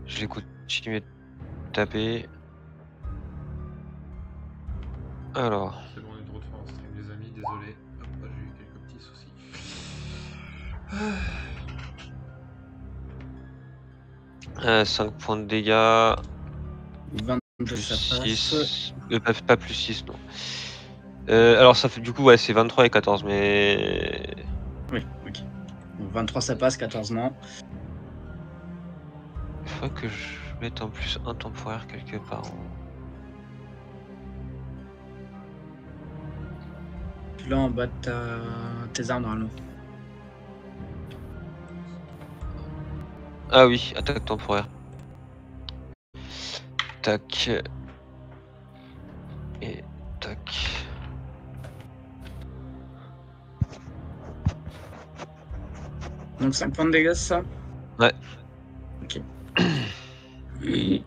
Je vais continuer de taper. Alors. C'est bon, on est de retour en stream, les amis, désolé. Hop, j'ai eu quelques petits soucis. 5 points de dégâts. 22, ça Plus passe. 6. Pas plus 6, non. Alors ça fait du coup, ouais, c'est 23 et 14, mais... Oui, ok. Donc 23, ça passe, 14, non. Il faudrait que je mette en plus un temporaire quelque part. Là, en bas de tes armes, normalement. Ah oui, attaque temporaire. Tac. Et tac. Donc 5 points de dégâts, c'est ça? Ouais. Ok. Et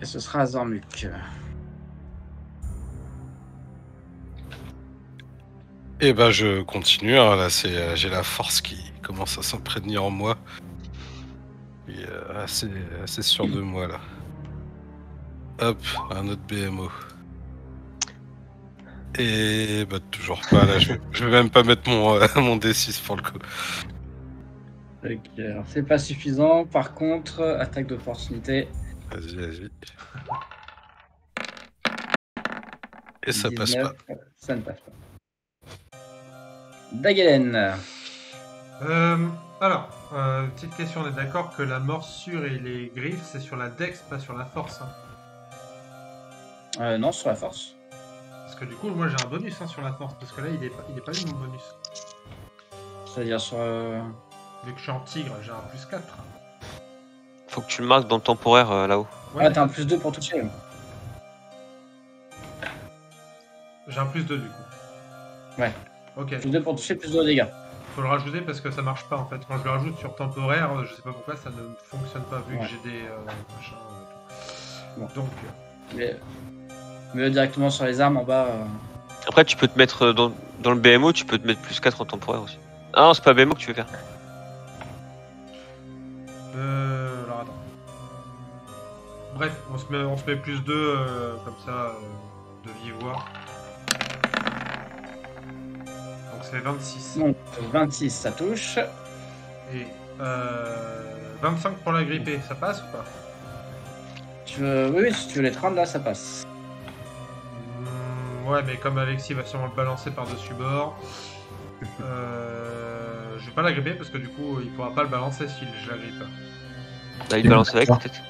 ce sera à Zormuk. Et ben je continue, hein. Là j'ai la force qui commence à s'imprégner en moi. Et assez sûr de moi là. Hop, un autre BMO. Et bah toujours pas là, je vais même pas mettre mon D6 pour le coup. Ok, alors c'est pas suffisant. Par contre, attaque d'opportunité. Vas-y. Et ça 19, passe pas. Ça ne passe pas. Dagelen. Alors, petite question, on est d'accord que la morsure et les griffes, c'est sur la dex, pas sur la force. Hein. Non, sur la force. Parce que du coup, moi j'ai un bonus sur la force, parce que là, il est pas eu mon bonus. C'est-à-dire sur... Vu que je suis en tigre, j'ai un plus 4. Faut que tu le marques dans le temporaire là-haut. Ouais, ah, t'as un plus 2 pour toucher. J'ai un plus 2 du coup. Ouais. Ok. Plus 2 pour toucher, plus 2 de dégâts. Faut le rajouter parce que ça marche pas en fait. Quand je le rajoute sur temporaire, je sais pas pourquoi ça ne fonctionne pas vu que j'ai des machins. Bon. Donc. Mais directement sur les armes en bas. Après, tu peux te mettre dans le BMO, tu peux te mettre plus 4 en temporaire aussi. Ah non, c'est pas BMO que tu veux faire. Alors attends. Bref, on se met plus 2 comme ça de vive voix. Donc c'est 26. Donc 26 ça touche. Et 25 pour la gripper, ça passe ou pas? Oui, si tu veux les 30 là, ça passe. Ouais, mais comme Alexis va sûrement le balancer par-dessus bord, je vais pas la gripper parce que du coup il pourra pas le balancer si je la grippe. Bah, il balance avec peut-être.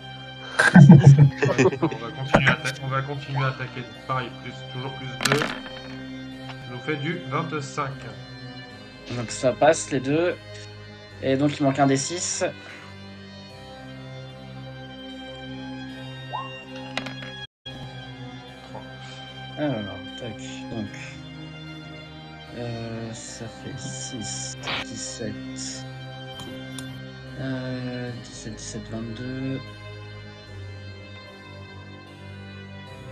On va continuer à attaquer. Pareil, toujours plus 2. Ça nous fait du 25. Donc ça passe les deux. Et donc il manque un des 6. Alors, tac, donc. Ça fait 6, 17. 17, 22.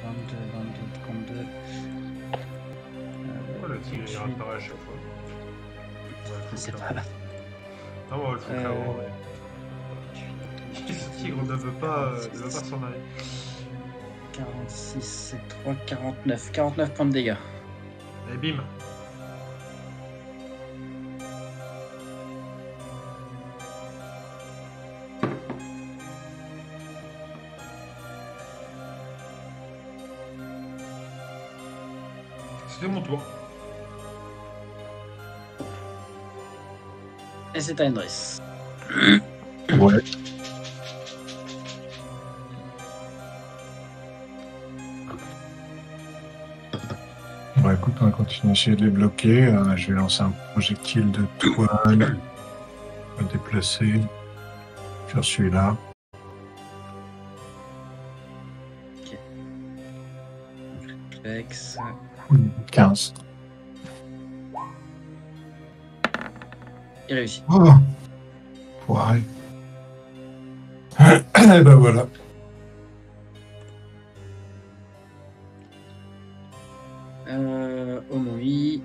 22, 32. Pourquoi le tigre il réapparaît à chaque fois? Je sais pas. Non, on va le foutre là-haut. Ce tigre ne veut pas s'en aller. 46, c'est 3, 49. 49 points de dégâts. Et bim. C'était mon tour. Et c'est à Endris. Ouais. Bon, écoute, on va continuer à essayer de les bloquer. Je vais lancer un projectile de toile. On va déplacer sur celui-là. Ok. Réflexe. 15. Il réussit. Oh, foiré. Et ben voilà. Omoi. Il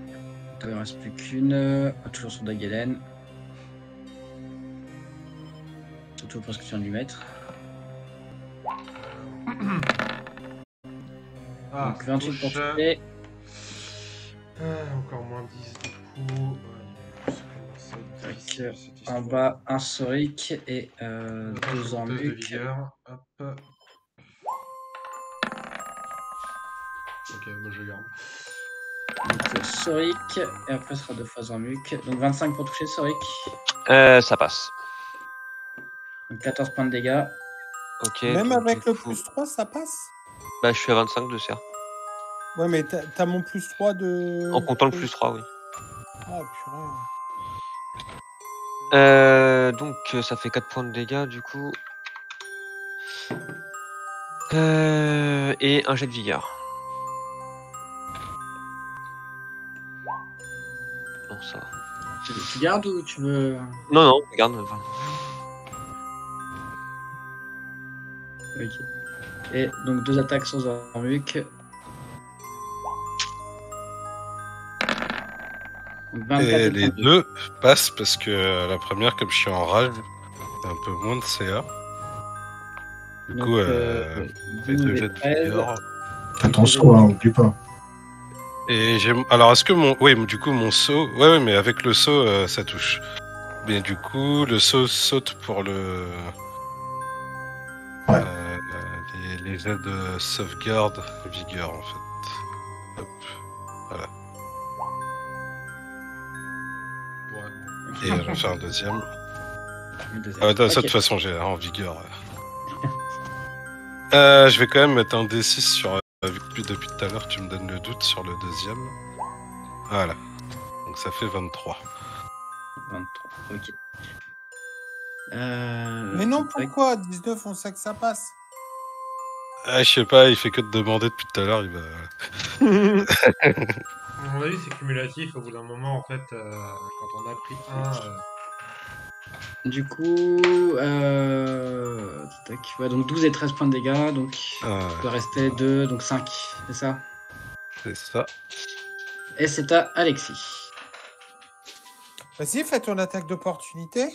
ne reste plus qu'une. Dagelen. Toujours sur Dagelen. Surtout parce que tu viens de lui mettre. Ah, Donc 28 pour touche. toucher. Encore moins 10 du coup. Avec en bas un Soric et 2 en de muc. vigueur. Hop. Ok, moi je garde. Donc Soric. Et après ce sera 2 fois en muc. Donc 25 pour toucher Soric. Ça passe. Donc 14 points de dégâts. Ok. Même donc, avec du le coup, plus 3, ça passe? Bah, je suis à 25 de serre. Ouais, mais t'as mon plus 3 de... En comptant le plus 3, oui. Ah, purée. Donc, ça fait 4 points de dégâts, du coup. Et un jet de vigueur. Non, ça va. Tu gardes ou tu veux... Non, regarde. Enfin, Ok. Et donc 2 attaques sans armuc. Donc 24 Et les 32. deux passent parce que la première, comme je suis en rage, c'est un peu moins de CA. Du Donc, coup, ouais, les 12 deux et jets de 13. vigueur. T'as ton saut, hein, oublie pas. Et j'ai. Alors, est-ce que mon. Oui, du coup, mon saut. Ouais, mais avec le saut, ça touche. Mais du coup, le saut saute pour le. Ouais. Les jets de sauvegarde vigueur, en fait. Hop. Voilà. Ouais. Et j'en fais un deuxième. Le deuxième. Ah, ça, de Ok. toute façon, j'ai en vigueur. Je vais quand même mettre un D6 sur. Vu que depuis tout à l'heure, tu me donnes le doute sur le deuxième. Voilà. Donc ça fait 23. 23. Ok. Mais non, tac. pourquoi 19, on sait que ça passe. Ah, je sais pas, il fait que de demander depuis tout à l'heure, il va. À mon avis, c'est cumulatif. Au bout d'un moment, en fait, quand on a pris un. Du coup, tac. Ouais, donc 12 et 13 points de dégâts, donc Ah, il peut rester 2, donc 5, c'est ça. c'est ça. Et c'est à Alexis. Vas-y, fais ton attaque d'opportunité.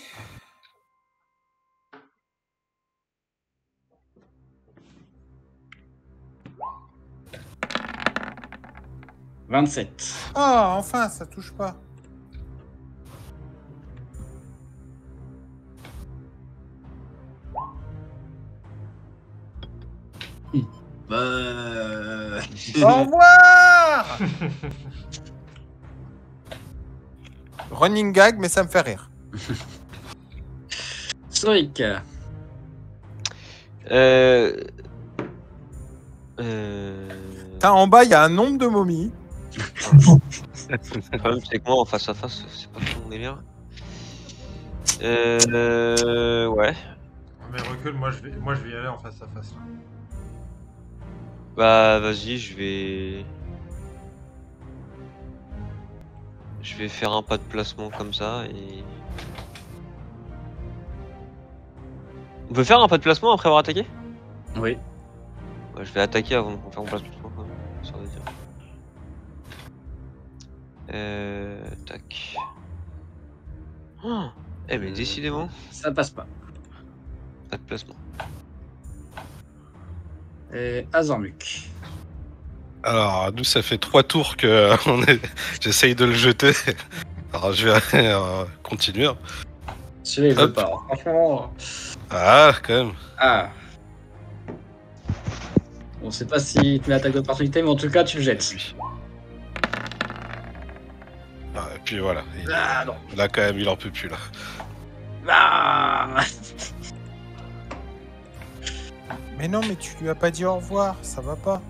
« 27. Ah, enfin, ça touche pas. Au revoir. Running gag, mais ça me fait rire. Soric. Putain, en bas, il y a un nombre de momies. Le problème, c'est que moi, en face à face, c'est pas trop mon délire. Ouais. Mais recule, moi je vais y aller en face à face. Là. Bah, vas-y, je vais faire un pas de placement comme ça et. On peut faire un pas de placement après avoir attaqué? Oui. Ouais, je vais attaquer avant de faire mon placement. Ça veut dire. Tac. Oh, mais décidément, Ça passe pas. pas de placement. Et Azormuk. Alors, nous, ça fait 3 tours que j'essaye de le jeter. Alors, je vais continuer. Celui-là, il veut Hop. pas. Franchement. Ah, quand même. Ah. On sait pas si tu mets l'attaque d'opportunité, mais en tout cas, tu le jettes. Oui. Ah, et puis voilà. Ah, non. Là, quand même, il en peut plus, là. Ah. Mais non, mais tu lui as pas dit au revoir, ça va pas.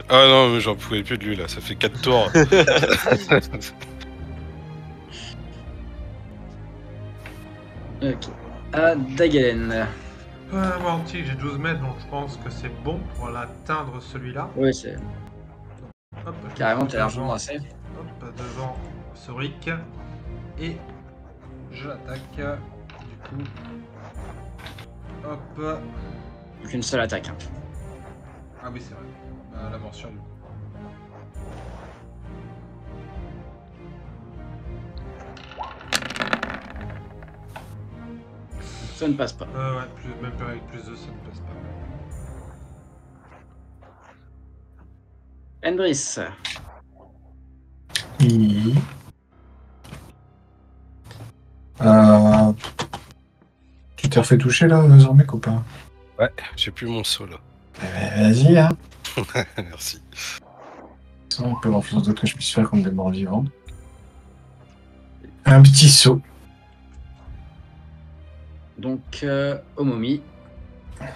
Ah non, mais j'en pouvais plus de lui, là. Ça fait 4 tours. Ok. À Dagelen. Moi, en tir, j'ai 12 mètres, donc je pense que c'est bon pour l'atteindre celui-là. Oui, c'est Hop, je carrément, me t'es fais largement devant- assez. Hop, devant Soric. Et je l'attaque. Du coup. Hop. Donc une seule attaque. Hein. Ah oui, c'est vrai. La morsure du coup. Ça ne passe pas. Ouais, même pas avec plus 2, ça ne passe pas. Endris. Oui. Euh, Tu t'es refait toucher là, Zormek ou pas? Ouais, j'ai plus mon saut là. Vas-y, hein. Merci. Ça, on peut avoir plus d'autres que je puisse faire comme des morts vivants. Un petit saut. Donc, Omomi. Pas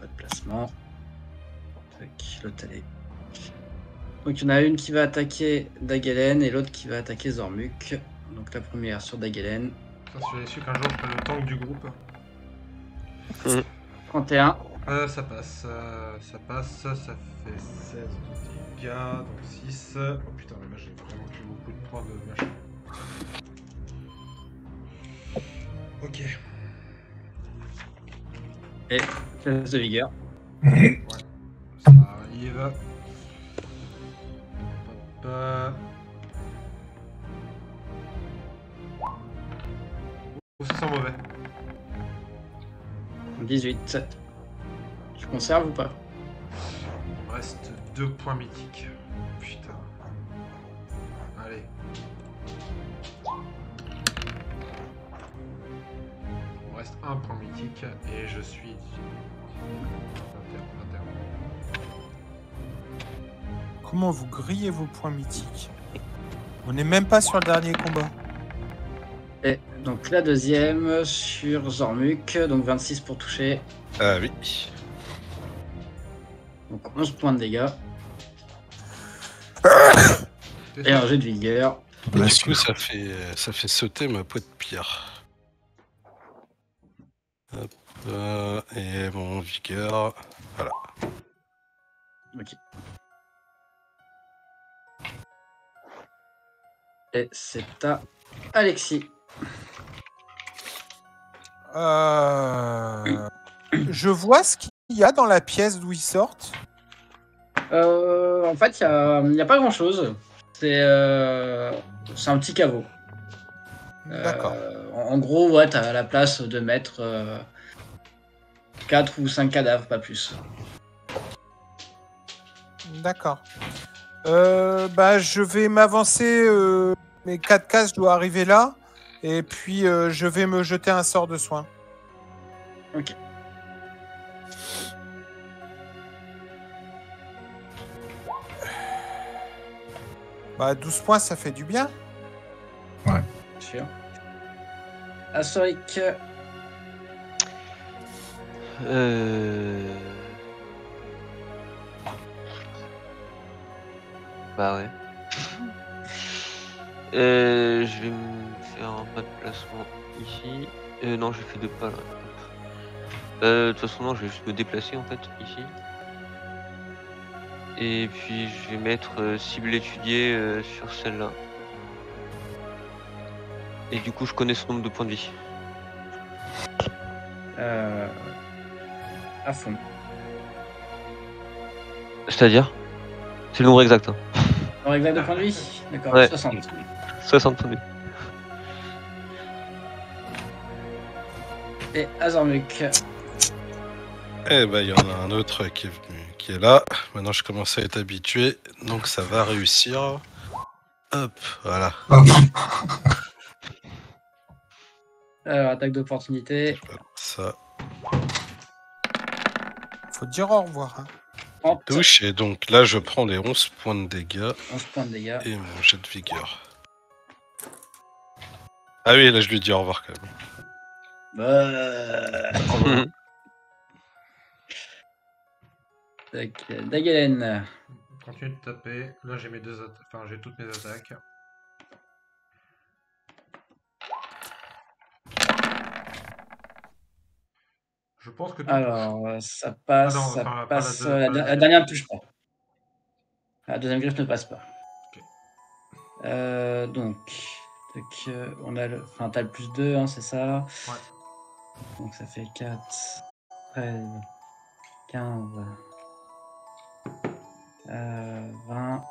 de placement. Tac, l'autre elle est. Donc, il y en a une qui va attaquer Dagelen et l'autre qui va attaquer Zormuk. Donc, la première sur Dagelen. Ça, si j'avais su qu'un jour je ferais le tank du groupe. 31. Ça passe, ça fait 16 de dégâts, donc 6. Oh putain, mais là j'ai vraiment pris beaucoup de points de machin. Ok. Et 16 de vigueur. Ça arrive. Hop, hop. Oh, ça sent mauvais. 18. Tu conserves ou pas? Il me reste 2 points mythiques. Putain. Allez. Il me reste 1 point mythique et je suis 21. Comment vous grillez vos points mythiques? On n'est même pas sur le dernier combat. Et donc, la deuxième sur Zormuk. Donc, 26 pour toucher. Ah oui. Donc, 11 points de dégâts. Et un jet de vigueur. Du coup, ça fait sauter ma peau de pierre. Hop, et mon vigueur. Voilà. Ok. Et c'est à Alexis. Je vois ce qu'il y a dans la pièce d'où ils sortent. En fait, il n'y a pas grand-chose. C'est un petit caveau. D'accord. En gros, ouais, tu as la place de mettre 4 ou 5 cadavres, pas plus. D'accord. Je vais m'avancer. Mes 4 cases, je dois arriver là. Et puis, je vais me jeter un sort de soin. Ok. Bah, 12 points, ça fait du bien. Sûr. Asoric. Bah ouais. Je vais me faire un pas de placement ici. Non, j'ai fait 2 pas là. De toute façon, non, je vais juste me déplacer en fait ici. Et puis je vais mettre cible étudiée sur celle-là. Et du coup, je connais son nombre de points de vie. À fond. C'est-à-dire? C'est le nombre exact. Hein. Alors, exact de points de vie. D'accord, Ouais. 60. 60 points de vie. Et Azormuk. Eh ben, il y en a un autre qui est venu, qui est là. Maintenant, je commence à être habitué, donc ça va réussir. Hop, voilà. Alors, attaque d'opportunité. Ça Faut dire au revoir. Hein. 30. touche, et donc là, je prends les 11 points de dégâts 11 points de dégâts. et mon jet de vigueur. Ah oui, là, je lui dis au revoir quand même. Tac, Dagelen. Continue de taper. Là j'ai mes 2 attaques. Enfin j'ai toutes mes attaques. Je pense que tout Alors, ça passe. Ah non, ça enfin, pas passe. la deux- pas la La dernière ne touche pas. La deuxième griffe ne passe pas. Ok. Donc, on a enfin, t'as le plus 2, hein, c'est ça? Ouais. Donc ça fait 4, 13, 15, 20,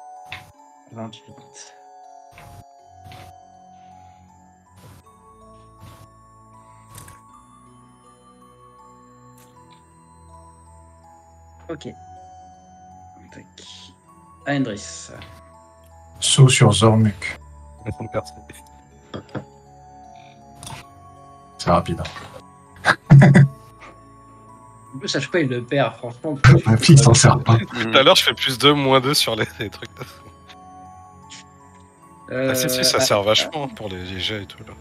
28. Ok. Tac. Aendris. Saut sur Zormuk. C'est rapide. En plus, à chaque fois, il le perd, franchement. Ma fille s'en sert pas. Tout à l'heure, je fais plus 2, moins 2 sur les trucs. Ah si, ça sert vachement pour les jets et tout là.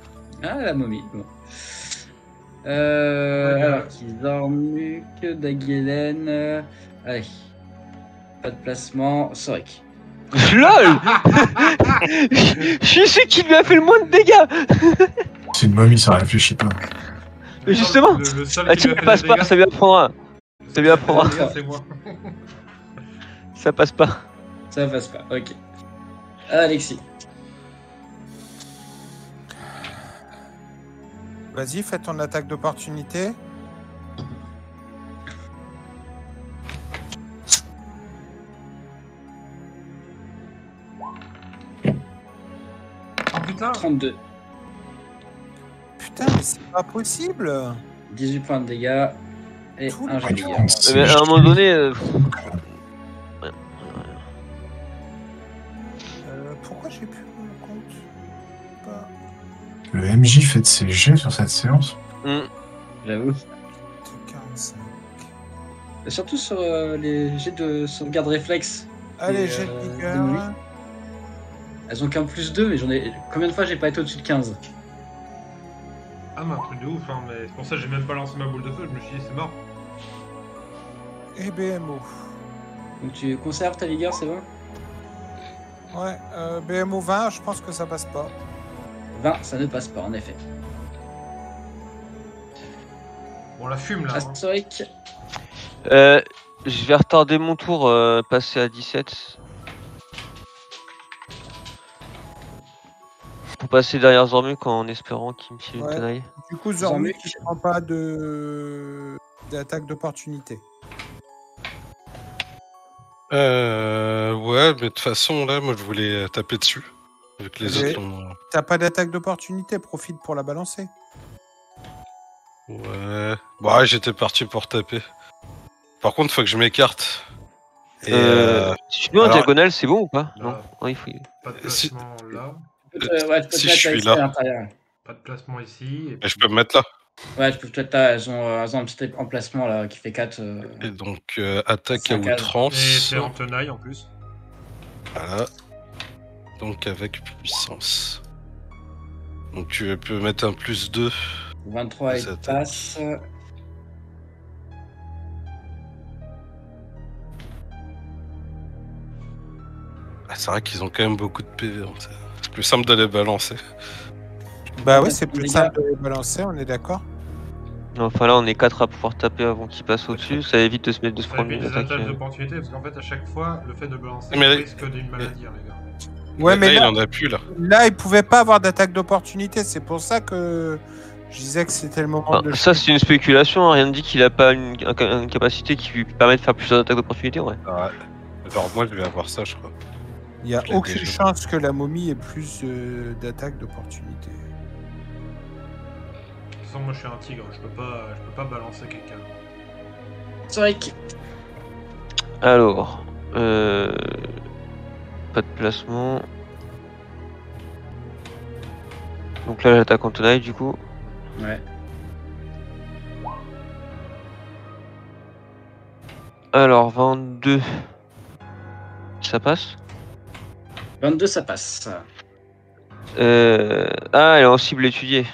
Ah, la momie. Bon. Alors, qui Zormuk, Dagelen. Allez. Pas de placement. Sorek. LOL. Je suis celui qui lui a fait le moins de dégâts. C'est une momie, ça réfléchit pas. Mais justement. Le seul Ah qui lui tiens, a fait passe des pas, dégâts, ça lui apprendra. Ça lui apprendra. c'est moi. Ça passe pas. Ça passe pas, ok. Alexis. Vas-y, fais ton attaque d'opportunité. Oh putain. 32. Putain, mais c'est pas possible. 18 points de dégâts. Et Tout un le jet de monde. dégâts. Mais à un moment donné. Pourquoi j'ai plus mon compte pas... Le MJ fait de ses jets sur cette séance. J'avoue. 45. Et surtout sur les jets de sauvegarde réflexe. Allez, Et, j'ai le des vigueur. momies. Elles ont qu'un plus 2, mais j'en ai. Combien de fois j'ai pas été au-dessus de 15? Ah, mais un truc de ouf, hein, mais c'est pour ça que j'ai même pas lancé ma boule de feu, je me suis dit c'est mort. Et BMO. Donc tu conserves ta vigueur, c'est bon? Ouais, BMO 20, je pense que ça passe pas. 20, ça ne passe pas, en effet. Bon, la fume là. Hein. Astoric. Je vais retarder mon tour, passer à 17. Pour passer derrière Zormuk en espérant qu'il me file une Ouais. tenaille. Du coup, Zormuk, Zormuk. il prend pas d'attaque d'opportunité. Ouais, mais de toute façon, là, moi, je voulais taper dessus. Vu que les Ok. autres ont... T'as pas d'attaque d'opportunité, profite pour la balancer. Ouais... Bon, ouais, j'étais parti pour taper. Par contre, faut que je m'écarte. Et Si je suis en alors- diagonale, c'est bon ou pas? Là. Non. Oh, il faut... Pas de Si- placement là, Ouais, tu peux si te je suis mettre là. à l'intérieur. pas de placement ici. Et Et je peux me mettre là. Ouais, tu peux te mettre là. Elles ont un petit emplacement là qui fait 4. Et donc, attaque à 5 cases. Et outrance. t'es en tenaille en plus. Voilà. Donc, avec puissance. Donc, tu peux mettre un plus 2. 23 Ça il attaque. passe. Ah, c'est vrai qu'ils ont quand même beaucoup de PV. Hein. C'est plus simple de les balancer. Bah oui, Ouais, c'est plus les simple de les balancer, on est d'accord. Enfin là, on est 4 à pouvoir taper avant qu'il passe au-dessus. Ça évite de se mettre de se Ça prendre évite une des attaque. attaques d'opportunité parce qu'en fait, à chaque fois, le fait de balancer, Mais- c'est risque d'une maladie, hein, les gars. Ouais, mais là, là, il en a plus, là. là, il pouvait pas avoir d'attaque d'opportunité. C'est pour ça que je disais que c'était le moment Enfin, de le ça, c'est une spéculation. Hein. Rien ne dit qu'il a pas une capacité qui lui permet de faire plusieurs attaques d'opportunité. Ouais. Ouais. Genre, moi, je vais avoir ça, je crois. Il n'y a Je l'ai aucune déjà. chance que la momie ait plus d'attaque d'opportunité. De toute façon, moi, je suis un tigre, je peux pas balancer quelqu'un. Astoric. Alors, pas de placement. Donc là, j'attaque en tenaille du coup. Ouais. Alors, 22. Ça passe. 22, ça passe. Ah, elle est en cible étudiée.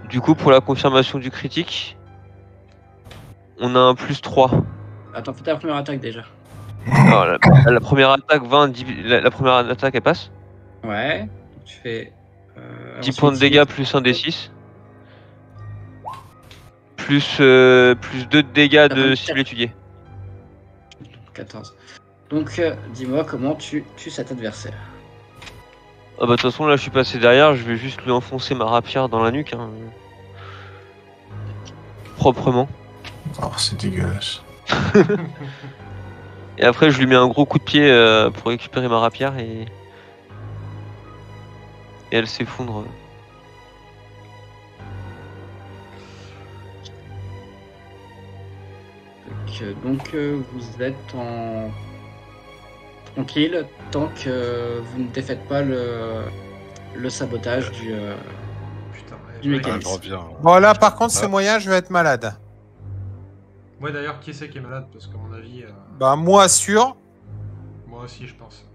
Du coup, pour la confirmation du critique, on a un plus 3. Attends, fais ta première attaque déjà. Alors, la première attaque, 20, la première attaque, elle passe. Ouais. Donc, tu fais. 10 points de dégâts plus 1 des 6. Plus 2 de dégâts de cible étudiée. 14. Donc, dis-moi comment tu tues cet adversaire. Ah bah de toute façon là je suis passé derrière, je vais juste lui enfoncer ma rapière dans la nuque. Hein. Proprement. Oh, c'est dégueulasse. Et après je lui mets un gros coup de pied pour récupérer ma rapière et elle s'effondre. Donc vous êtes en tranquille tant que vous ne défaites pas le sabotage du Putain. Du ouais, Ah, mécanisme. je reviens. Bon, là, par contre, c'est Ah. moyen, je vais être malade. Ouais, d'ailleurs, qui c'est qui est malade? Parce qu'à mon avis, Bah, moi, sûr. moi aussi, je pense.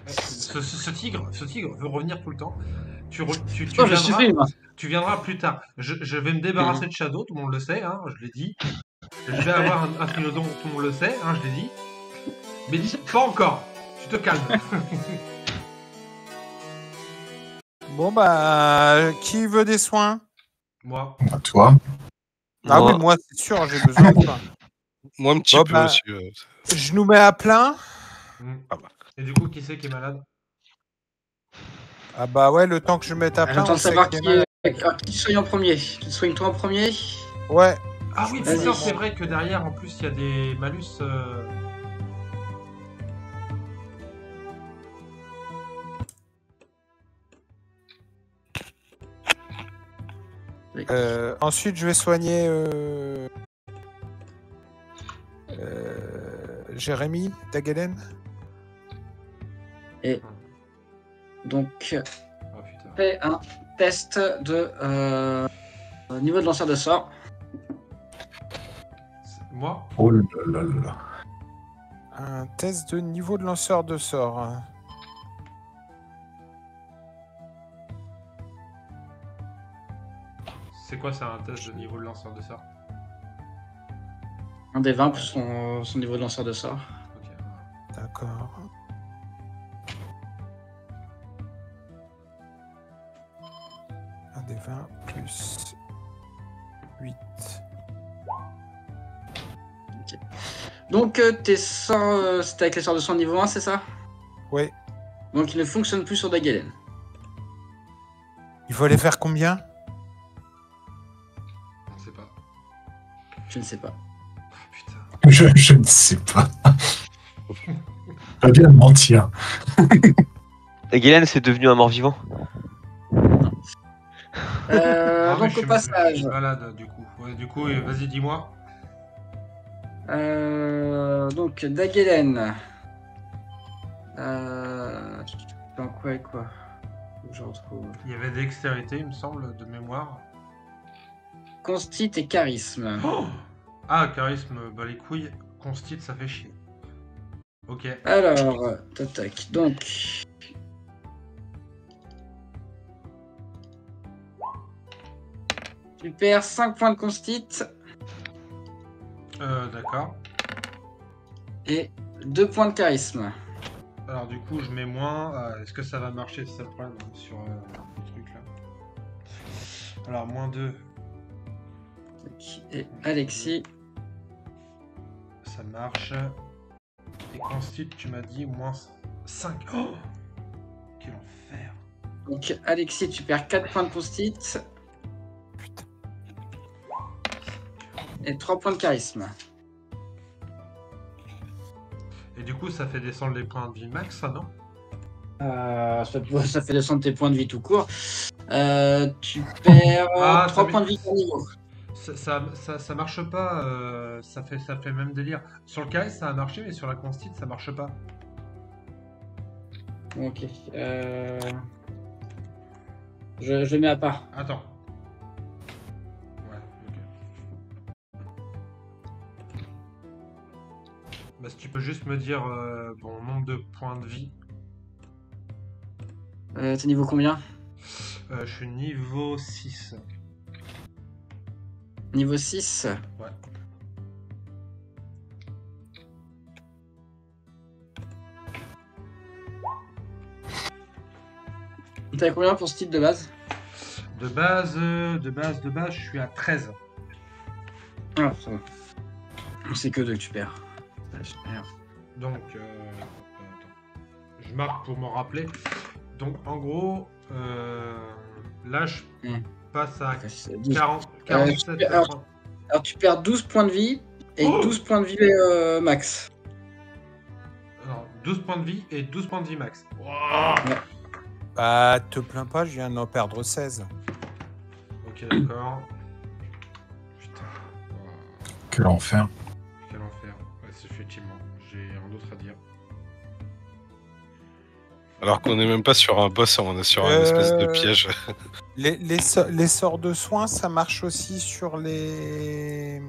Ce tigre veut revenir tout le temps. Tu Oh, je supprime. tu viendras plus tard. Je vais me débarrasser de Shadow, tout le monde le sait, hein, je l'ai dit. Je vais avoir un Trinodon, tout le monde le sait, hein, je l'ai dit. Mais pas encore. Tu te calmes. Bon, bah, qui veut des soins? Moi. À toi. Ah Moi, oui, moi, c'est sûr, j'ai besoin de soins. Moi, un petit Bon, peu bah, aussi. Je nous mets à plein. Ah bah. Et du coup, qui c'est qui est malade? Ah bah ouais, le temps que je mette à plein, J'attends on de sait savoir qui est qui, malade. qui soigne en premier. Tu te soignes toi en premier? Ouais. Ah oui, Vas-y. putain, c'est vrai que derrière, en plus, il y a des malus. Ensuite, je vais soigner Jérémy Dagelen. Et donc, Oh putain. fais un test de niveau de lanceur de sort. Moi? Oh là là là là. Un test de niveau de lanceur de sort. C'est quoi, c'est un test de niveau de lanceur de sort? Un des 20 plus son niveau de lanceur de sort. Ok. D'accord. Un des 20 plus 8. Donc, tes sorts, c'était avec les sorts de sort niveau 1, c'est ça? Oui. Donc, il ne fonctionne plus sur Dagelen. Il faut les faire combien? On sait pas. Je ne sais pas. Oh, putain. Je ne sais pas. Pas bien mentir. Guylaine, c'est devenu un mort-vivant. Ah oui, Donc, je au suis passage, malade, du coup. Ouais, du coup, vas-y, dis-moi. donc, Dagelen. Dans quoi et quoi? Faut que je retrouve. Il y avait dextérité, il me semble, de mémoire. Constit et charisme. Oh ah, charisme, bah les couilles. Constit, ça fait chier. Ok. Alors, tac. Donc. Tu perds 5 points de constit D'accord. et 2 points de charisme. Alors du coup, je mets moins. Est-ce que ça va marcher? C'est ça le problème hein, sur le truc là. Alors, moins 2, Et Alexis, ça marche. Et Constit, tu m'as dit moins 5. Oh quel enfer. donc Alexis, tu perds 4 points de constit et 3 points de charisme. Et du coup, ça fait descendre les points de vie max, ça non? Ça fait descendre tes points de vie tout court. Tu perds Ah, 3 ça points de vie par niveau. Ça marche pas, ça fait même délire. Sur le charisme, ça a marché, mais sur la Constit, ça marche pas. Ok. Je mets à part. Attends. Ouais, ok. Bah, si tu peux juste me dire bon nombre de points de vie. T'es niveau combien? Je suis niveau 6. Niveau 6. Ouais. T'as combien pour ce type de base? De base, je suis à 13. Ah, ça va. C'est que 2 que tu perds. Ouais, super. Donc, attends. Je marque pour m'en rappeler. Donc, en gros, là, je passe à Ouais, c'est 12. 47. Alors, tu perds 12 points de vie et Oh 12 points de vie max. Alors, 12 points de vie et 12 points de vie max. Wow. Bah, te plains pas, je viens d'en perdre 16. Ok, d'accord. Quel enfer. Quel enfer. Ouais, c'est effectivement. J'ai rien d'autre à dire. Alors qu'on n'est même pas sur un boss, on est sur un espèce de piège. Les sorts de soins, ça marche aussi sur les...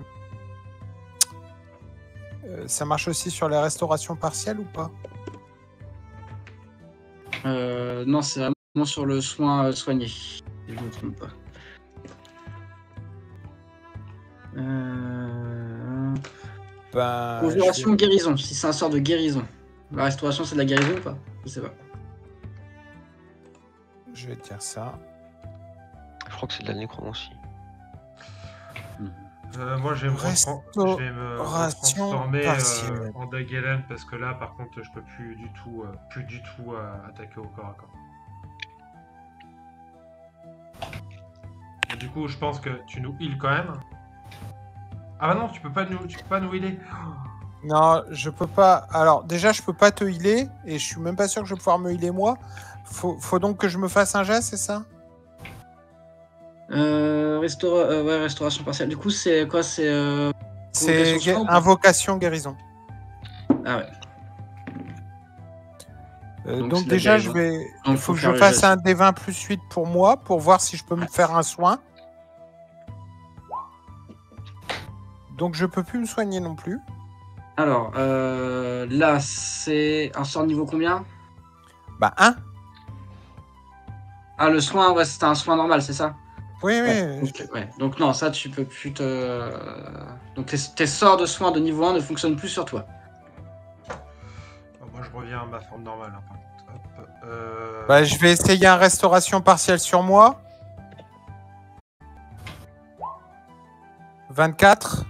ça marche aussi sur les restaurations partielles ou pas? Non, c'est vraiment sur le soin soigné. Si je ne me trompe pas. Conjuration, guérison. Si c'est un sort de guérison. La restauration, c'est de la guérison ou pas? Je sais pas. Je vais te dire ça. Je crois que c'est de la nécromancie. Moi, je vais me transformer en Dagelen parce que là, par contre, je peux plus du tout attaquer au corps à corps. Et du coup, je pense que tu nous heal quand même. Ah bah non, tu peux pas nous healer. Non, je peux pas. Alors déjà, je peux pas te healer et je suis même pas sûr que je vais pouvoir me healer moi. Faut donc que je me fasse un jet, c'est ça? Restauration partielle. Du coup, c'est quoi? C'est invocation guérison. Ah ouais. Donc déjà, il faut que je fasse un D20 plus 8 pour moi, pour voir si je peux me faire un soin. Donc je peux plus me soigner non plus. Alors, là, c'est un sort niveau combien? Bah 1. Ah, le soin, ouais, c'était un soin normal, c'est ça? Oui, ouais, oui. Ouais. Donc non, ça, tu peux plus te... Donc tes sorts de soins de niveau 1 ne fonctionnent plus sur toi. Moi, je reviens à ma forme normale, hein, par contre. Hop, Bah, je vais essayer une restauration partielle sur moi. 24.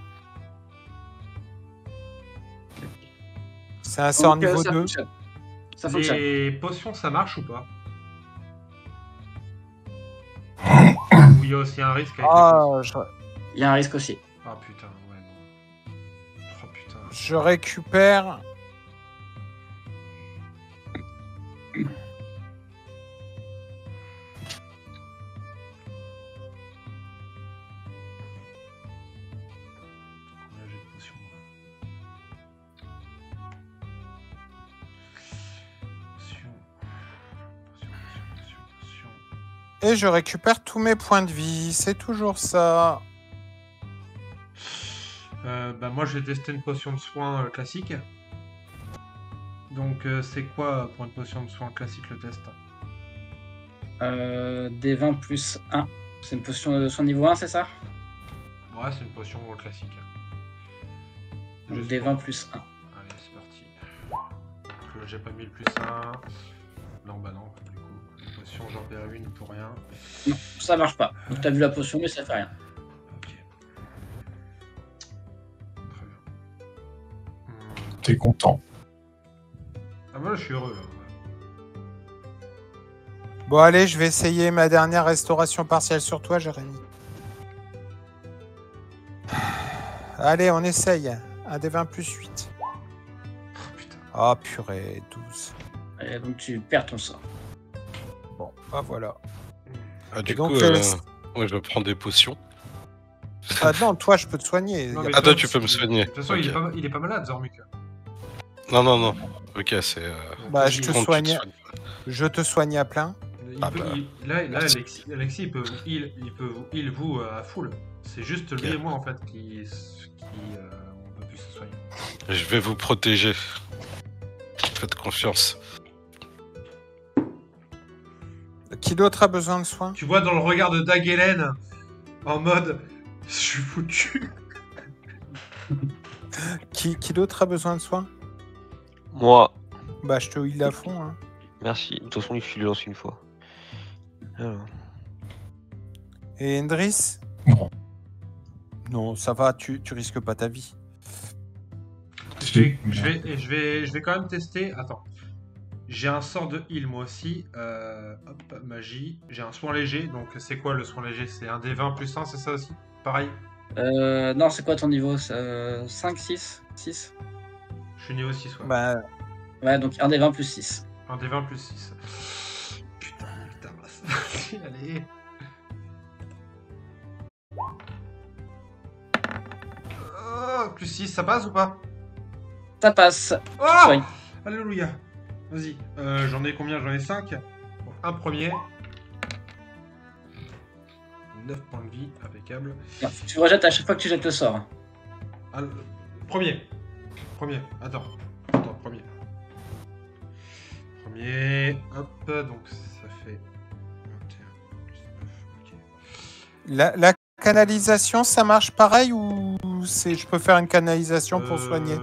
C'est un sort niveau 2. Ça fonctionne. Les potions, ça marche ou pas? Ou il y a aussi un risque avec les potions? Il y a un risque aussi. Ah putain, ouais, non. Oh putain. Je récupère... Et je récupère tous mes points de vie, c'est toujours ça. Bah moi je vais tester une potion de soin classique. Donc c'est quoi pour une potion de soin classique le test? D20 plus 1. C'est une potion de soin niveau 1, c'est ça? Ouais, c'est une potion classique. Donc D20 plus 1. Allez, c'est parti. Donc j'ai pas mis le plus 1. Non, bah non, du coup. La potion, j'en perds une pour rien. Non, ça marche pas. Donc t'as vu la potion, mais ça fait rien. Ok. Très bien. T'es content. Ah, moi je suis heureux. Là. Bon, allez, je vais essayer ma dernière restauration partielle sur toi, Jérémy. Allez, on essaye. Un des 20 plus 8. Oh putain. Ah, purée, 12. Et donc tu perds ton sort. Bon, bah voilà. Ah, du donc, coup, moi je vais prendre des potions. Ah non, toi, je peux te soigner. Non, Y a mais pas toi, de- tu peux me soigner. De toute façon, Ok. il est pas malade, Zormuk. Non. Ok, c'est. Bah, je te compte, tu soigne. Je te soigne à plein. Là, Alexis, il peut vous à full. C'est juste lui Ok. et moi en fait qui on peut plus se soigner. Je vais vous protéger. Faites confiance. Qui d'autre a besoin de soins? Tu vois dans le regard de Dagelen en mode je suis foutu. Qui d'autre a besoin de soins? Moi, Bah, je te heal à fond. Hein. merci. De toute façon, il suffit de lancer une fois. Alors. Et Endris? Non. Non, ça va, tu risques pas ta vie. Je vais quand même tester. Attends. J'ai un sort de heal moi aussi. Hop, magie. J'ai un soin léger. Donc c'est quoi le soin léger? C'est un D20 plus 1, c'est ça aussi? Pareil. Non, c'est quoi ton niveau? 5, 6? 6? Je suis niveau 6, ouais. Bah, Ouais, donc un des 20 plus 6. Un D20 plus 6. Putain, race. Allez. plus 6, ça passe ou pas? Ça passe. Oh Soigne. Alléluia. Vas-y. J'en ai combien? J'en ai 5. Bon, un premier. 9 points de vie, impeccable. Non, tu rejettes à chaque fois que tu jettes le sort. Ah, premier. Attends, premier. Hop, donc ça fait 21 plus 9, ok. La canalisation, ça marche pareil ou je peux faire une canalisation pour soigner?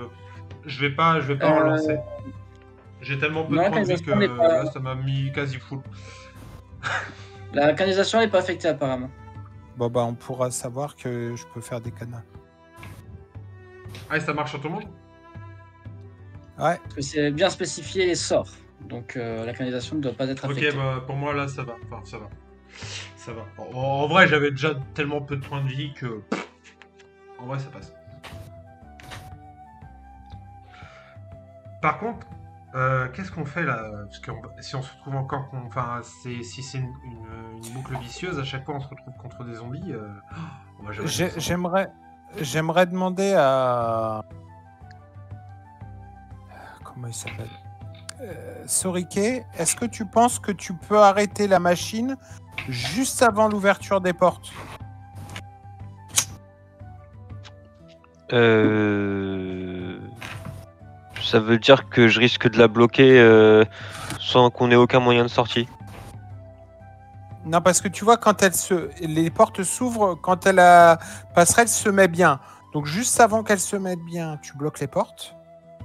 Je vais pas relancer. J'ai tellement peu de points de vie que là, ça m'a mis quasi full. La canalisation n'est pas affectée apparemment. Bon, bah, on pourra savoir que je peux faire des canas. Ah, et ça marche sur tout le monde? Ouais. Parce que c'est bien spécifié les sorts. Donc la canalisation ne doit pas être affectée. Ok, bah pour moi là, ça va. Enfin, ça va. Ça va. En vrai, j'avais déjà tellement peu de points de vie que... En vrai, ça passe. Par contre, qu'est-ce qu'on fait là? Parce que si on se retrouve encore... Enfin, si c'est une boucle vicieuse, à chaque fois on se retrouve contre des zombies, on va jamais s'en sortir. J'aimerais demander à... Comment il s'appelle? Sorike, est-ce que tu penses que tu peux arrêter la machine juste avant l'ouverture des portes? Ça veut dire que je risque de la bloquer sans qu'on ait aucun moyen de sortie. Non, parce que tu vois, quand les portes s'ouvrent, quand la passerelle se met bien. Donc juste avant qu'elle se mette bien, tu bloques les portes.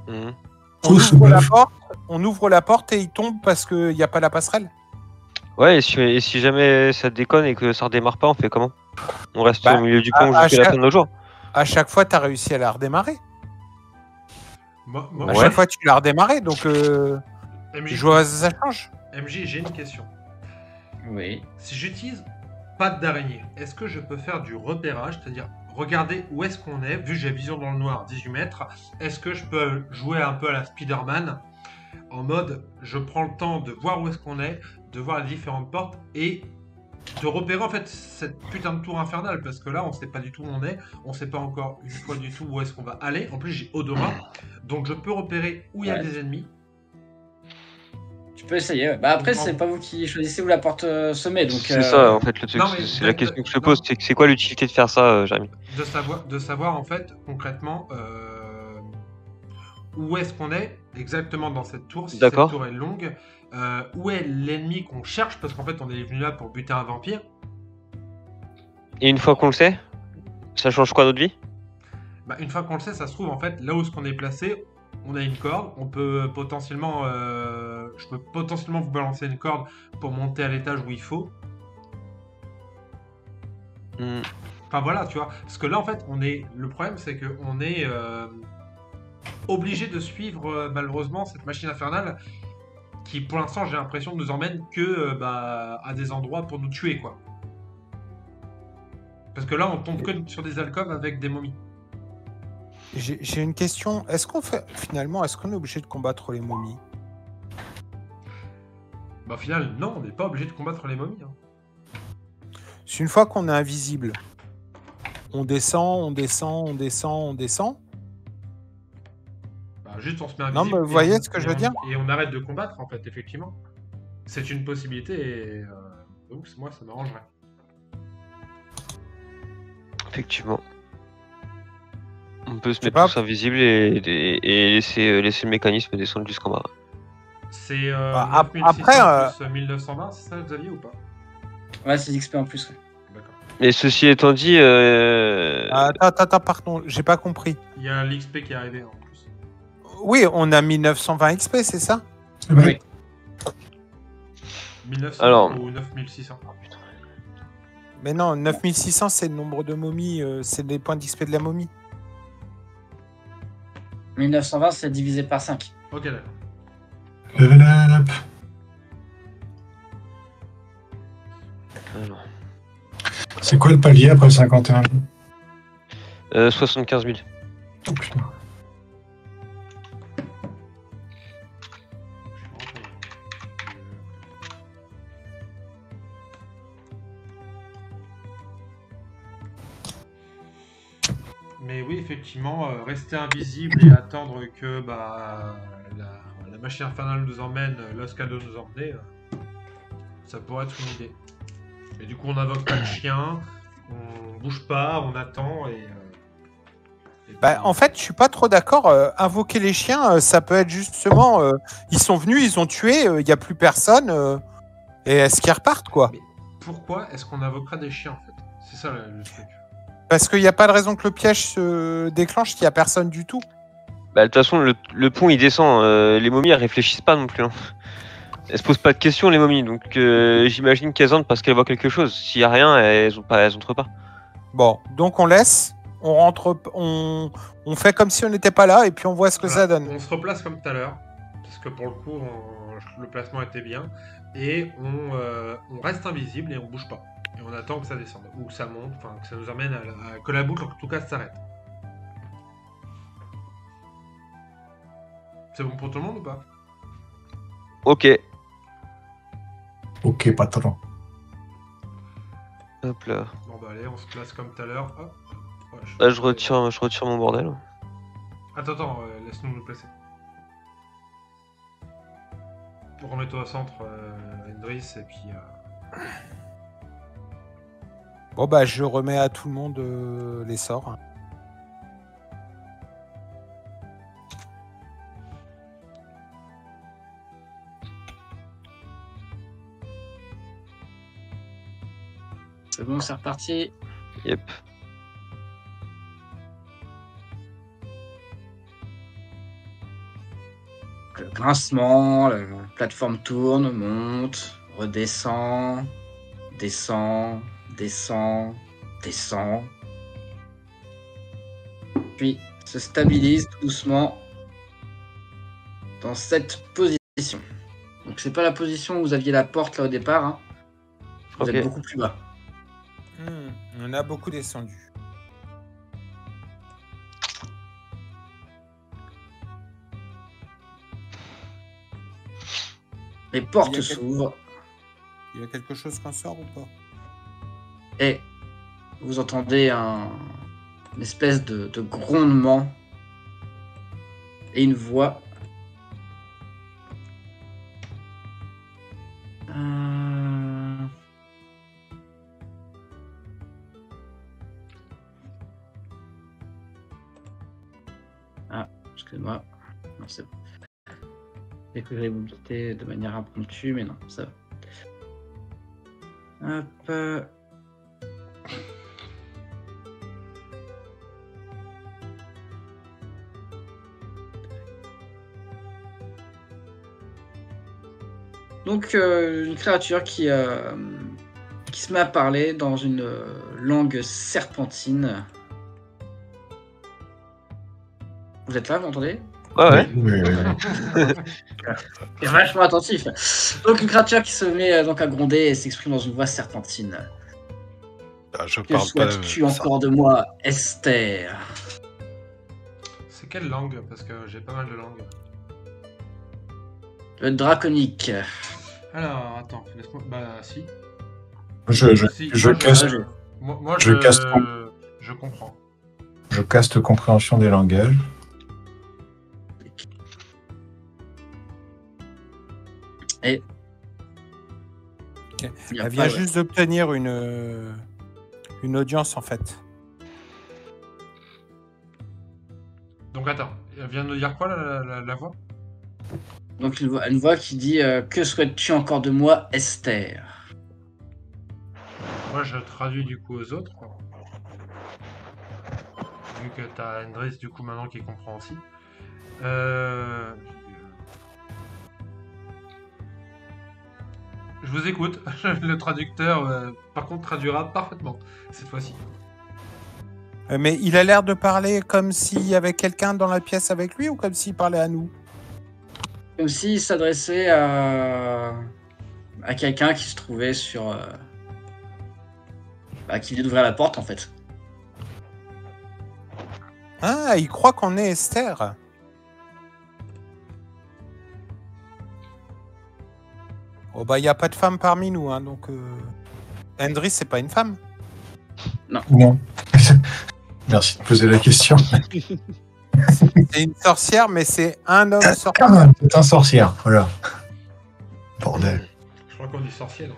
Mhm. On ouvre la porte et il tombe parce qu'il n'y a pas la passerelle. Ouais, et si jamais ça déconne et que ça redémarre pas, on fait comment? On reste Bah, au milieu du pont jusqu'à la fin de nos jours. À chaque fois, tu as réussi à la redémarrer. À Ouais. chaque fois, tu l'as redémarré. Donc, MJ, je vois ça change. MJ, j'ai une question. Oui. Si j'utilise patte d'araignée, est-ce que je peux faire du repérage, c'est-à-dire regarder où est-ce qu'on est, vu que j'ai vision dans le noir, 18 mètres, est-ce que je peux jouer un peu à la Spider-Man, en mode je prends le temps de voir où est-ce qu'on est, de voir les différentes portes et de repérer en fait cette putain de tour infernale, parce que là on sait pas du tout où on est, on sait pas encore une fois du tout où est-ce qu'on va aller, en plus j'ai odorat, donc je peux repérer où il y a Ouais. des ennemis. Tu peux essayer. Ouais. Bah après, Donc, c'est pas vous qui choisissez où la porte se met. Donc, C'est ça, en fait, le truc, non, mais c'est la question que je te pose, c'est quoi l'utilité de faire ça, Jérémy? de savoir en fait concrètement où est-ce qu'on est exactement dans cette tour, si cette D'accord. tour est longue, où est l'ennemi qu'on cherche, parce qu'en fait on est venu là pour buter un vampire. Et une fois qu'on le sait, ça change quoi notre vie? Bah, une fois qu'on le sait, ça se trouve en fait là où ce qu'on est placé, on a une corde, on peut potentiellement, je peux potentiellement vous balancer une corde pour monter à l'étage où il faut. Hmm. Enfin voilà, tu vois, parce que là en fait le problème c'est que on est obligé de suivre malheureusement cette machine infernale qui pour l'instant j'ai l'impression nous emmène que à des endroits pour nous tuer quoi. Parce que là on tombe que sur des alcôves avec des momies. J'ai une question. Est-ce qu'on est obligé de combattre les momies? Bah au final non, on n'est pas obligé de combattre les momies. Hein. C'est une fois qu'on est invisible, on descend. Bah, juste on se met Non, invisible. mais vous voyez ce que je veux dire? Et on arrête de combattre en fait, effectivement. C'est une possibilité et donc moi ça m'arrangerait. Effectivement. On peut se sais mettre pas. tous invisibles et laisser le mécanisme descendre jusqu'en bas. C'est après, 9600 plus 1920, c'est ça Xavier ou pas? ouais, c'est XP en plus. Ouais. D'accord. Et ceci étant dit, Attends, pardon, j'ai pas compris. Il y a l'XP qui est arrivé en plus. Oui, on a 1920 XP, c'est ça? C'est vrai. 1900 Alors. ou 9600. Mais non, 9600, c'est le nombre de momies, c'est les points d'XP de la momie. 1920, c'est divisé par 5. Ok, d'accord. Level up. alors, C'est quoi le palier après 51? 75 000. Oh putain. Mais oui, effectivement, rester invisible et attendre que la machine infernale nous emmène là où elle doit nous emmener, ça pourrait être une idée. Et du coup, on n'invoque pas de chien, on bouge pas, on attend et Bah, en fait, je suis pas trop d'accord. Invoquer les chiens, ça peut être justement, ils sont venus, ils ont tué, il n'y a plus personne, et est-ce qu'ils repartent, quoi? Mais pourquoi est-ce qu'on invoquera des chiens en fait? C'est ça le truc. Parce qu'il n'y a pas de raison que le piège se déclenche s'il n'y a personne du tout. Bah, de toute façon, le pont il descend. Les momies elles réfléchissent pas non plus. Hein. Elles se posent pas de questions, les momies. Donc j'imagine qu'elles entrent parce qu'elles voient quelque chose. S'il y a rien, elles entrent pas. Bon, donc on laisse, on rentre, on fait comme si on n'était pas là, et puis on voit ce que Voilà, ça donne. on se replace comme tout à l'heure, parce que pour le coup, le placement était bien, et on reste invisible et on bouge pas. Et on attend que ça descende, ou que ça monte, enfin que ça nous amène que la boucle en tout cas s'arrête. C'est bon pour tout le monde ou pas? Ok. Ok, patron. Hop là. Bon bah allez, on se place comme tout à l'heure. Hop. Ouais, Là, je retire mon bordel. Attends, laisse-nous nous placer. Remets-toi au centre, Endris, et puis... Bon, bah, je remets à tout le monde les sorts. C'est bon, c'est reparti. Yep. Le grincement, la plateforme tourne, monte, redescend, descend, descend, descend. Puis se stabilise tout doucement dans cette position. Donc c'est pas la position où vous aviez la porte là au départ. Hein. Vous Ok. êtes beaucoup plus bas. On a beaucoup descendu. Les portes Il y a s'ouvrent Il y a quelque chose qu'on sort ou pas? et vous entendez une espèce de grondement et une voix. Ah, excusez-moi. Non, c'est bon. J'ai cru que j'allais vous quitter de manière impromptue, mais non, ça va. Hop. Donc, une créature qui se met à parler dans une langue serpentine. Vous êtes là, vous entendez? Ouais. Oui. Et vachement attentif. Donc, une créature qui se met donc à gronder et s'exprime dans une voix serpentine. Ah, je Que parle pas. souhaites-tu encore de moi, Esther? C'est quelle langue? Parce que j'ai pas mal de langues. Le draconique. Alors, attends, laisse-moi... Bah, si. Si, Je moi, caste, moi, je caste- je comprends. je caste compréhension des langages. Et... Ok. Il y a Elle pas vient de- juste d'obtenir une audience, en fait. Donc attends, elle vient de dire quoi la voix? Donc une voix qui dit que souhaites-tu encore de moi, Esther? Moi je traduis du coup aux autres. Vu que t'as Endris du coup maintenant qui comprend aussi. Je vous écoute. Le traducteur par contre traduira parfaitement cette fois-ci. Mais il a l'air de parler comme s'il y avait quelqu'un dans la pièce avec lui ou comme s'il parlait à nous? Comme s'il s'adressait à quelqu'un qui se trouvait sur... qui venait d'ouvrir la porte en fait. Ah, il croit qu'on est Esther. Oh bah, il n'y a pas de femme parmi nous, hein, donc... Endris, c'est pas une femme. Non. Merci de poser la question. C'est une sorcière, mais c'est un homme sorcier. C'est un sorcière, voilà. Bordel. Je crois qu'on dit sorcier, non?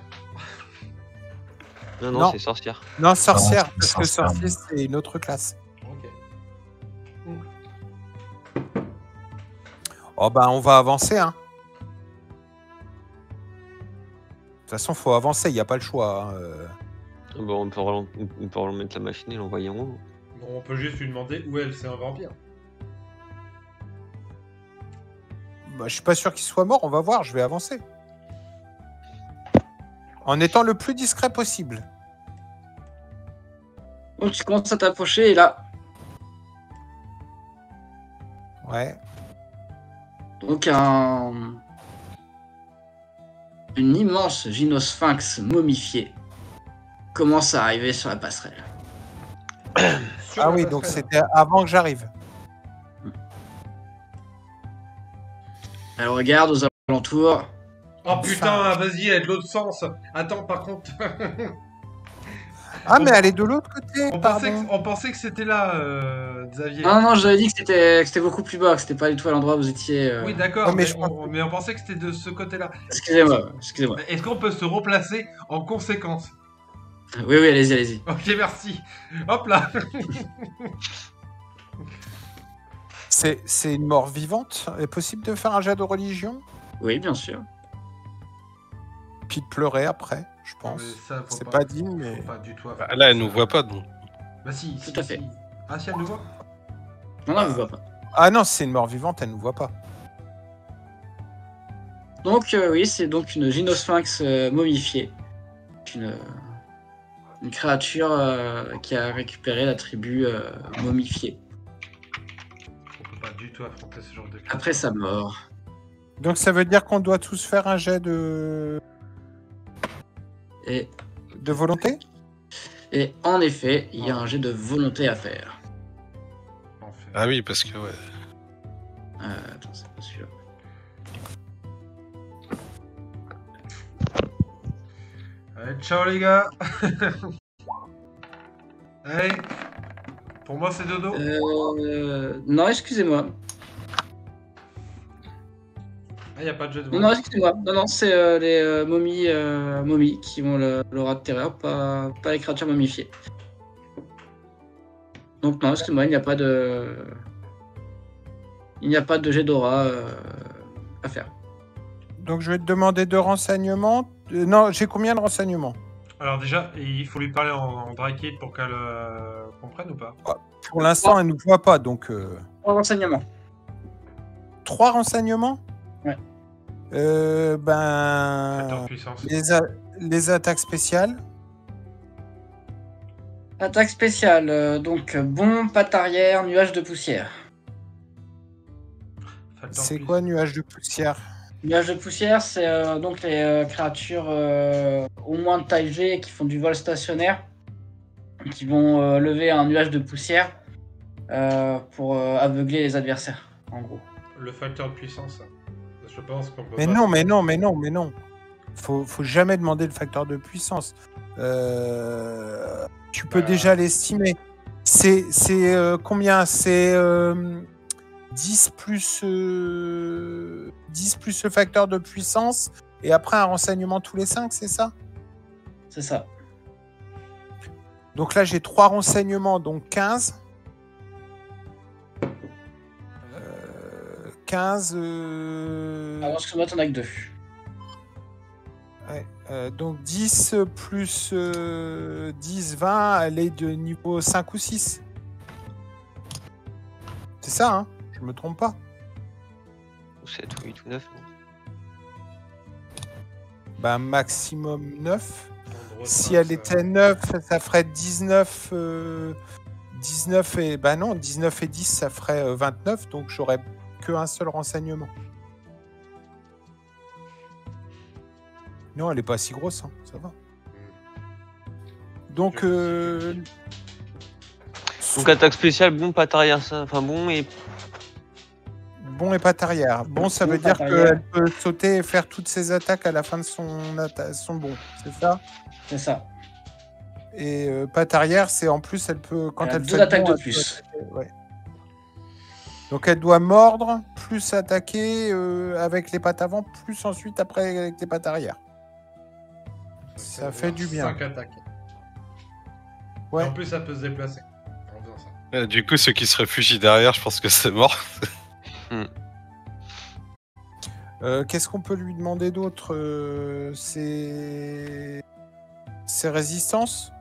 Non, non, Non. c'est sorcière. Non, sorcière, Ah, parce que sorcière. sorcier, c'est une autre classe. Ok. Oh bah, on va avancer, hein. De toute façon, faut avancer, il n'y a pas le choix. Hein. Bon, on peut remettre la machine et l'envoyer en haut. Bon, on peut juste lui demander où elle, c'est un vampire. Bah, je suis pas sûr qu'il soit mort, on va voir, je vais avancer. En étant le plus discret possible. Donc tu commences à t'approcher et là, Ouais. donc une immense gynosphinx momifiée commence à arriver sur la passerelle. Sur Ah la oui, donc passerelle. c'était avant que j'arrive. Elle regarde aux alentours. Oh putain, vas-y, elle est de l'autre sens. Attends, par contre. Ah, mais elle est de l'autre côté, pardon. On pensait que c'était là, Xavier. Non, non, j'avais dit que c'était beaucoup plus bas, que c'était pas du tout à l'endroit où vous étiez. Oui, d'accord, Ouais, mais mais, je mais on pensait que c'était de ce côté-là. Excusez-moi, excusez-moi. Est-ce qu'on peut se replacer en conséquence? Oui, oui, allez-y, allez-y. Ok, merci. Hop là. C'est une mort vivante. Est possible de faire un jet de religion? Oui, bien sûr. Puis de pleurer après, je pense. Mais ça, faut C'est pas digne, mais... faut pas du tout. Bah, là, elle nous voit pas, donc. Bah si, Tout à fait. si. Ah si, elle nous voit. Non, non, je vous vois pas. Ah non, si c'est une mort vivante, elle ne nous voit pas. Donc, oui, c'est donc une gynosphinx momifiée. Une créature qui a récupéré l'attribut momifié On peut pas du tout affronter ce genre de après sa mort. Donc ça veut dire qu'on doit tous faire un jet de Et, volonté? et en effet, il y a un jet de volonté à faire. Ah oui, parce que, ouais. Attends, c'est pas sûr. Allez, ciao les gars. Allez. Pour moi, c'est dodo. Non, excusez-moi. Ah, y a pas de jeu de Non, non, excusez-moi. Non, non, c'est les momies qui ont l'aura de terreur, pas les créatures momifiées. Donc non, excusez-moi, il n'y a pas de... Il n'y a pas de jet d'aura à faire. Donc je vais te demander de renseignements. Non, j'ai combien de renseignements? Alors déjà, il faut lui parler en Drakid pour qu'elle comprenne ou pas? Pour l'instant, elle ne nous voit pas, donc... Renseignement. 3 renseignements? Ouais. Facteur puissance. Les attaques spéciales. Attaque spéciale, donc bombe, patte arrière, nuage de poussière. Facteur C'est puissance. quoi, nuage de poussière? Nuage de poussière, c'est donc les créatures au moins de taille G qui font du vol stationnaire, qui vont lever un nuage de poussière pour aveugler les adversaires, en gros. Le facteur de puissance. Je pense qu'on peut Mais pas- non, mais non, mais non, mais non. Faut jamais demander le facteur de puissance. Tu peux déjà l'estimer. C'est combien? C'est 10 plus le facteur de puissance et après un renseignement tous les 5, c'est ça? C'est ça. Donc là, j'ai 3 renseignements, donc 15. 15. Alors, excuse-moi, t'en as que 2. Ouais, donc 10 plus 10, 20, elle est de niveau 5 ou 6. C'est ça, hein? Je me trompe pas. Ou 7 ou 8 ou 9. Bah, maximum 9. En Si elle était 9, ça ferait 19. 19 et. Bah non, 19 et 10, ça ferait 29. Donc j'aurais qu'un seul renseignement. Non, elle est pas si grosse, hein, ça va. Donc. Donc attaque spéciale, bon, patte arrière, ça. Enfin bon, et Bon et patte arrière. Bon, ça Bon, veut dire patte arrière. qu'elle peut sauter et faire toutes ses attaques à la fin de son bon. C'est ça? C'est ça. Et patte arrière, c'est en plus, elle peut... Quand Elle a elle deux fait le attaques bond, de elle plus. peut attaquer, ouais. Donc elle doit mordre, plus attaquer avec les pattes avant, plus ensuite après avec les pattes arrière. Ça fait du bien. 5 attaques. Ouais. Et en plus, ça peut se déplacer en faisant ça. Du coup, ceux qui se réfugient derrière, je pense que c'est mort. Qu'est-ce qu'on peut lui demander d'autre C'est résistance.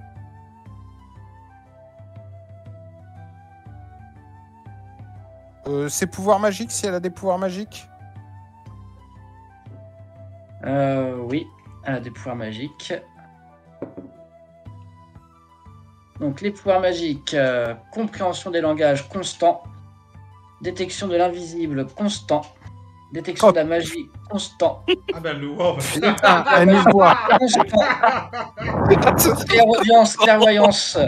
Ses pouvoirs magiques, si elle a des pouvoirs magiques. Oui, elle a des pouvoirs magiques. Donc les pouvoirs magiques, compréhension des langages constant, détection de l'invisible constant, détection de la magie constant, Ah bah, le wow. Ah, elle nous voit. constant, clairvoyance,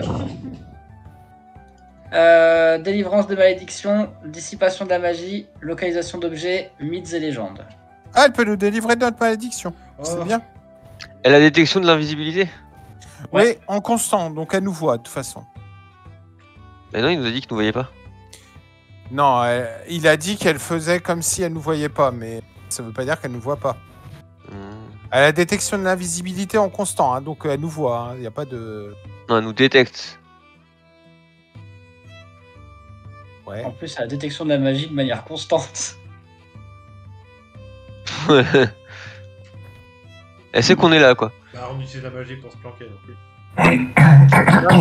délivrance de malédiction, dissipation de la magie, localisation d'objets, mythes et légendes. Ah, elle peut nous délivrer de notre malédiction. C'est Oh. bien. Elle a la détection de l'invisibilité. Oui, en constant, donc elle nous voit de toute façon. Mais non, il nous a dit qu'il nous voyait pas. Non, il a dit qu'elle faisait comme si elle nous voyait pas, mais ça veut pas dire qu'elle nous voit pas. Elle a la détection de l'invisibilité en constant, hein, donc elle nous voit. Il n'y a pas de. Non, elle nous détecte. Ouais. En plus, elle a la détection de la magie de manière constante. Elle sait qu'on est là, quoi. Bah, on utilise la magie pour se planquer. Donc oui.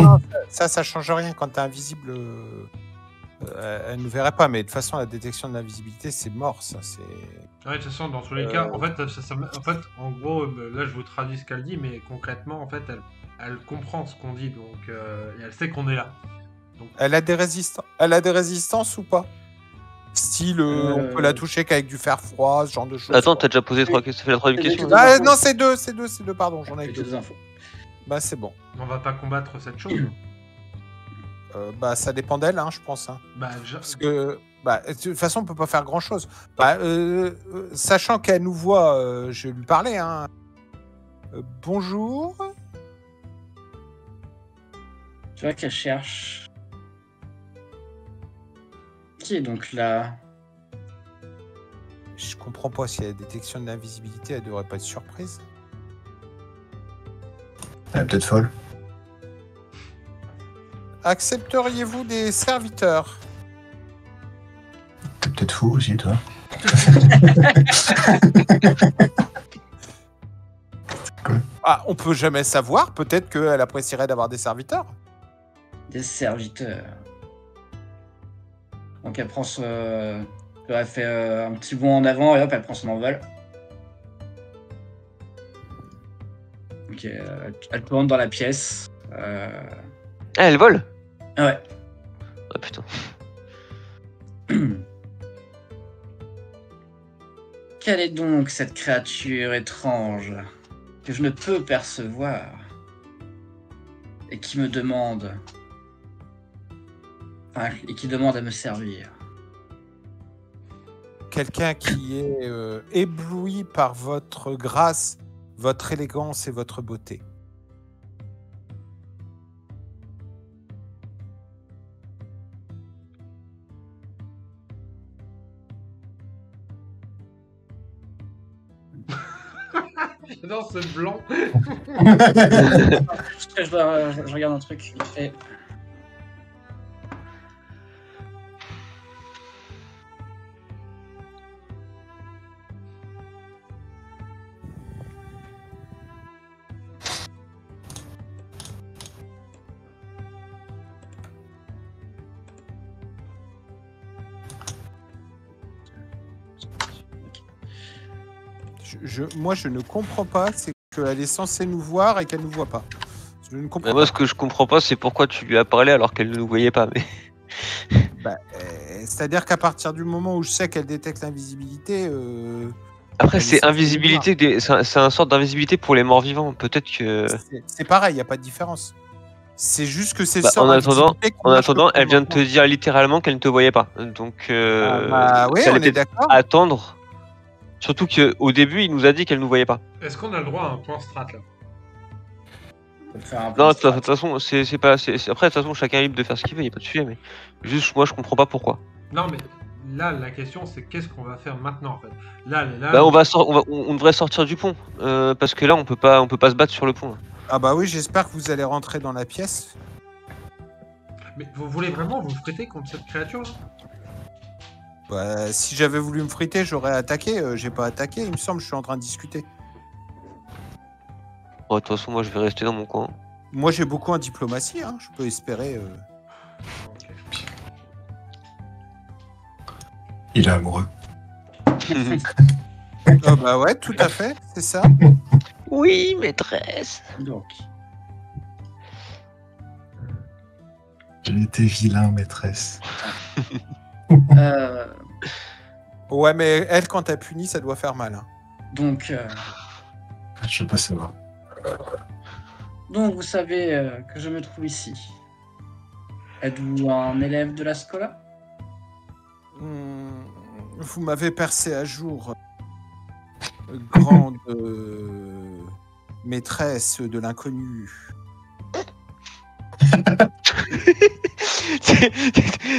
Non, ça change rien. Quand t'es invisible, elle ne nous verrait pas. Mais de toute façon, la détection de l'invisibilité, c'est mort. Ça, c'est. Ouais, de toute façon, dans tous les cas, en fait, en gros, là, je vous traduis ce qu'elle dit, mais concrètement, en fait, elle comprend ce qu'on dit, donc et elle sait qu'on est là. Donc, Elle a des résistances ou pas? Style, on peut la toucher qu'avec du fer froid, ce genre de choses. Attends, t'as déjà posé trois questions. Ça fait la troisième C'est question. des- Ah, non, c'est deux, pardon, j'en avais Avec deux. des infos. Bah, c'est bon. on va pas combattre cette chose. Bah, ça dépend d'elle, hein, je pense. Hein. Bah, Parce que, bah, de toute façon, on peut pas faire grand chose. Bah, sachant qu'elle nous voit, je vais lui parler. Hein. Bonjour. Tu vois qu'elle cherche. Qui est donc là? Je comprends pas si elle a la détection de l'invisibilité, elle devrait pas être surprise. Elle est peut-être folle. Accepteriez-vous des serviteurs? T'es peut-être fou aussi, toi. Ah, on peut jamais savoir. Peut-être qu'elle apprécierait d'avoir des serviteurs. Des serviteurs. Donc elle prend elle fait un petit bond en avant et hop, elle prend son envol. Ok, elle tourne dans la pièce. Ah, elle vole. Ah ouais. Ah putain. Quelle est donc cette créature étrange que je ne peux percevoir et qui me demande, et qui demande à me servir? Quelqu'un qui est ébloui par votre grâce, votre élégance et votre beauté. J'adore ce blanc. Je regarde un truc vite fait. Moi, je ne comprends pas, c'est qu'elle est censée nous voir et qu'elle ne nous voit pas. Je ne comprends Mais moi, ce que je comprends pas, c'est pourquoi tu lui as parlé alors qu'elle ne nous voyait pas. Mais pas. C'est-à-dire qu'à partir du moment où je sais qu'elle détecte l'invisibilité... après, Elle est c'est censée invisibilité. C'est un sorte d'invisibilité pour les morts vivants. Peut-être que. c'est pareil, il n'y a pas de différence. C'est juste que c'est Bah, ça. en attendant, elle vient de te dire littéralement qu'elle ne te voyait pas. Donc, oui, vous allez on est peut-être d'accord. attendre. Surtout qu'au début, il nous a dit qu'elle ne nous voyait pas. Est-ce qu'on a le droit à un point strat là? peut faire un Non, plan de toute strat. façon, c'est pas. Après, de toute façon, chacun est libre de faire ce qu'il veut, y a pas de sujet, mais juste, moi, je comprends pas pourquoi. Non, mais là, la question, c'est qu'est-ce qu'on va faire maintenant, en fait. Là, Bah, on devrait sortir du pont, parce que là, on peut pas se battre sur le pont. Ah bah oui, j'espère que vous allez rentrer dans la pièce. Mais vous voulez vraiment vous friter contre cette créature là? Bah, si j'avais voulu me friter, j'aurais attaqué. J'ai pas attaqué, il me semble, je suis en train de discuter. Bon, de toute façon, moi, je vais rester dans mon coin. Moi, j'ai beaucoup en diplomatie, hein. Je peux espérer. Ok. Il est amoureux. Ah bah ouais, tout à fait, c'est ça. Oui, maîtresse. Donc, J'ai été vilain, maîtresse. euh, Ouais, mais elle, quand t'as puni, ça doit faire mal. Hein. donc, Je veux pas savoir. donc, vous savez que je me trouve ici. Êtes-vous un élève de la Scola? Vous m'avez percé à jour, grande maîtresse de l'inconnu.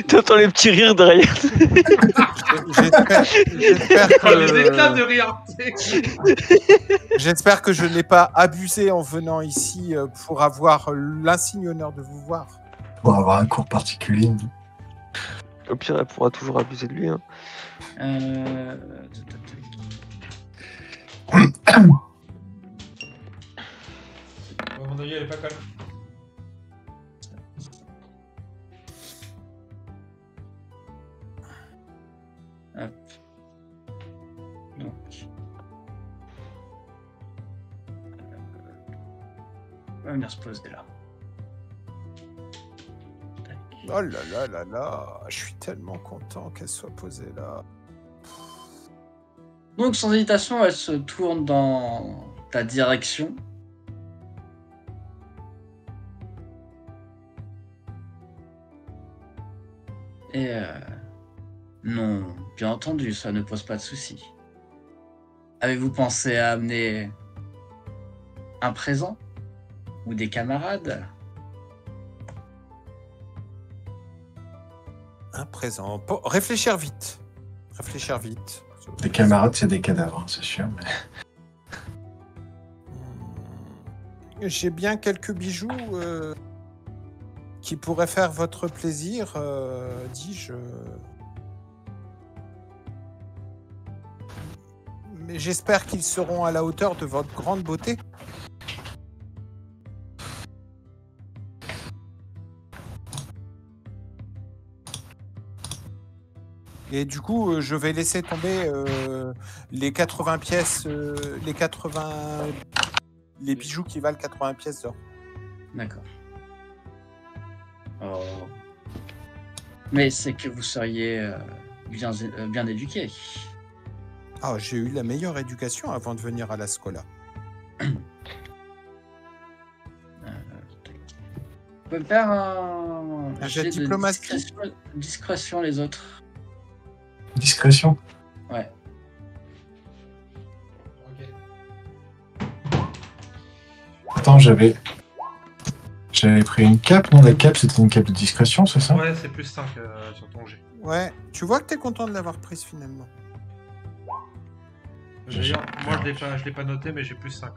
T'entends les petits rires derrière. J'espère Oh, les éclats de que, rire. j'espère que je n'ai pas abusé en venant ici pour avoir l'insigne honneur de vous voir. Pour avoir un cours particulier. Au pire, elle pourra toujours abuser de lui. Hein. À mon avis, elle est pas calme. Hop. Donc. On va venir se poser là. Tac. Oh là là là là, je suis tellement content qu'elle soit posée là. Donc, sans hésitation, elle se tourne dans ta direction. Et non, bien entendu, ça ne pose pas de souci. Avez-vous pensé à amener un présent ou des camarades? Un présent. Réfléchir vite. Réfléchir vite. Des camarades, c'est des cadavres, hein, c'est sûr. Mais... J'ai bien quelques bijoux qui pourraient faire votre plaisir, dis-je. Mais j'espère qu'ils seront à la hauteur de votre grande beauté. Et du coup, je vais laisser tomber les 80 pièces, les bijoux qui valent 80 pièces d'or. D'accord. Oh. Mais c'est que vous seriez bien éduqué. Ah, j'ai eu la meilleure éducation avant de venir à la Scola. Vous pouvez me faire un jet de jet diplomatie. discrétion les autres. Discrétion. Ouais. Ok. Attends, j'avais pris une cape, non? La cape, c'était une cape de discrétion, c'est ça? Ouais, c'est plus 5 sur ton jet. Ouais, tu vois que t'es content de l'avoir prise finalement. D'ailleurs, moi je l'ai pas noté, mais j'ai plus 5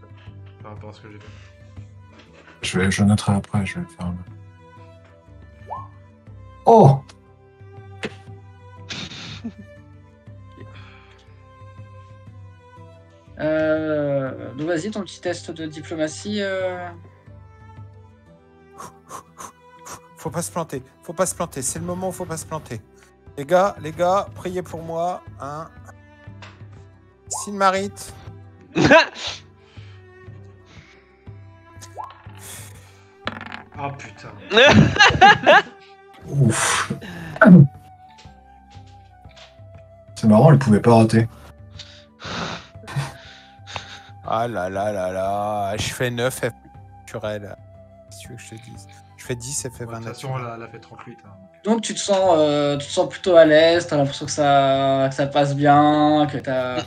par rapport à ce que j'ai fait. Je noterai après, je vais faire un... Oh! Donc vas-y, ton petit test de diplomatie. Faut pas se planter, faut pas se planter. C'est le moment où faut pas se planter. Les gars, priez pour moi. Hein. Silmarit. Oh putain. Ouf! C'est marrant, elle pouvait pas rater. Ah là là là là, je fais 9 F naturel. Qu'est-ce que tu veux que je te dise? Je fais 10 F De toute 20 façon, naturel. elle a fait 38. Hein. Donc tu te sens plutôt à l'aise, t'as l'impression que ça passe bien, que t'as...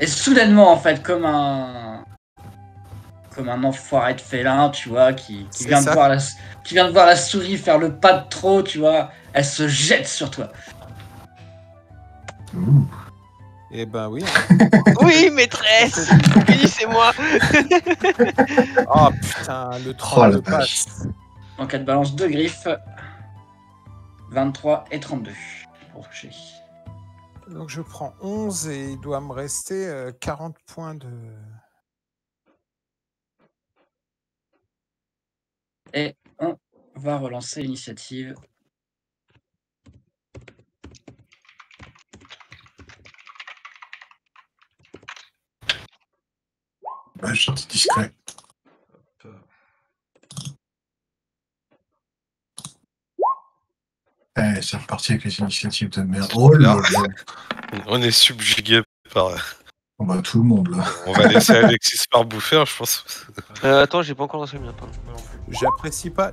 Et soudainement, en fait, comme un comme un enfoiré de félin, tu vois, qui C'est vient de ça. qui vient de voir la souris faire le pas de trop, tu vois. Elle se jette sur toi. Ouh. Eh ben oui. Oui, maîtresse. Finissez-moi. Oh putain, le Oh, 32 la vache. passe. Donc elle te balance 2 griffes. 23 et 32 pour toucher. Donc je prends 11 et il doit me rester 40 points de... Et on va relancer l'initiative. Bah, j'étais discret. Eh, c'est reparti avec les initiatives de merde. Oh là là. On est subjugué par. On va tout le monde là. On va laisser Alexis se faire bouffer, je pense. Attends, j'ai pas encore lancé le mien, pardon. J'apprécie pas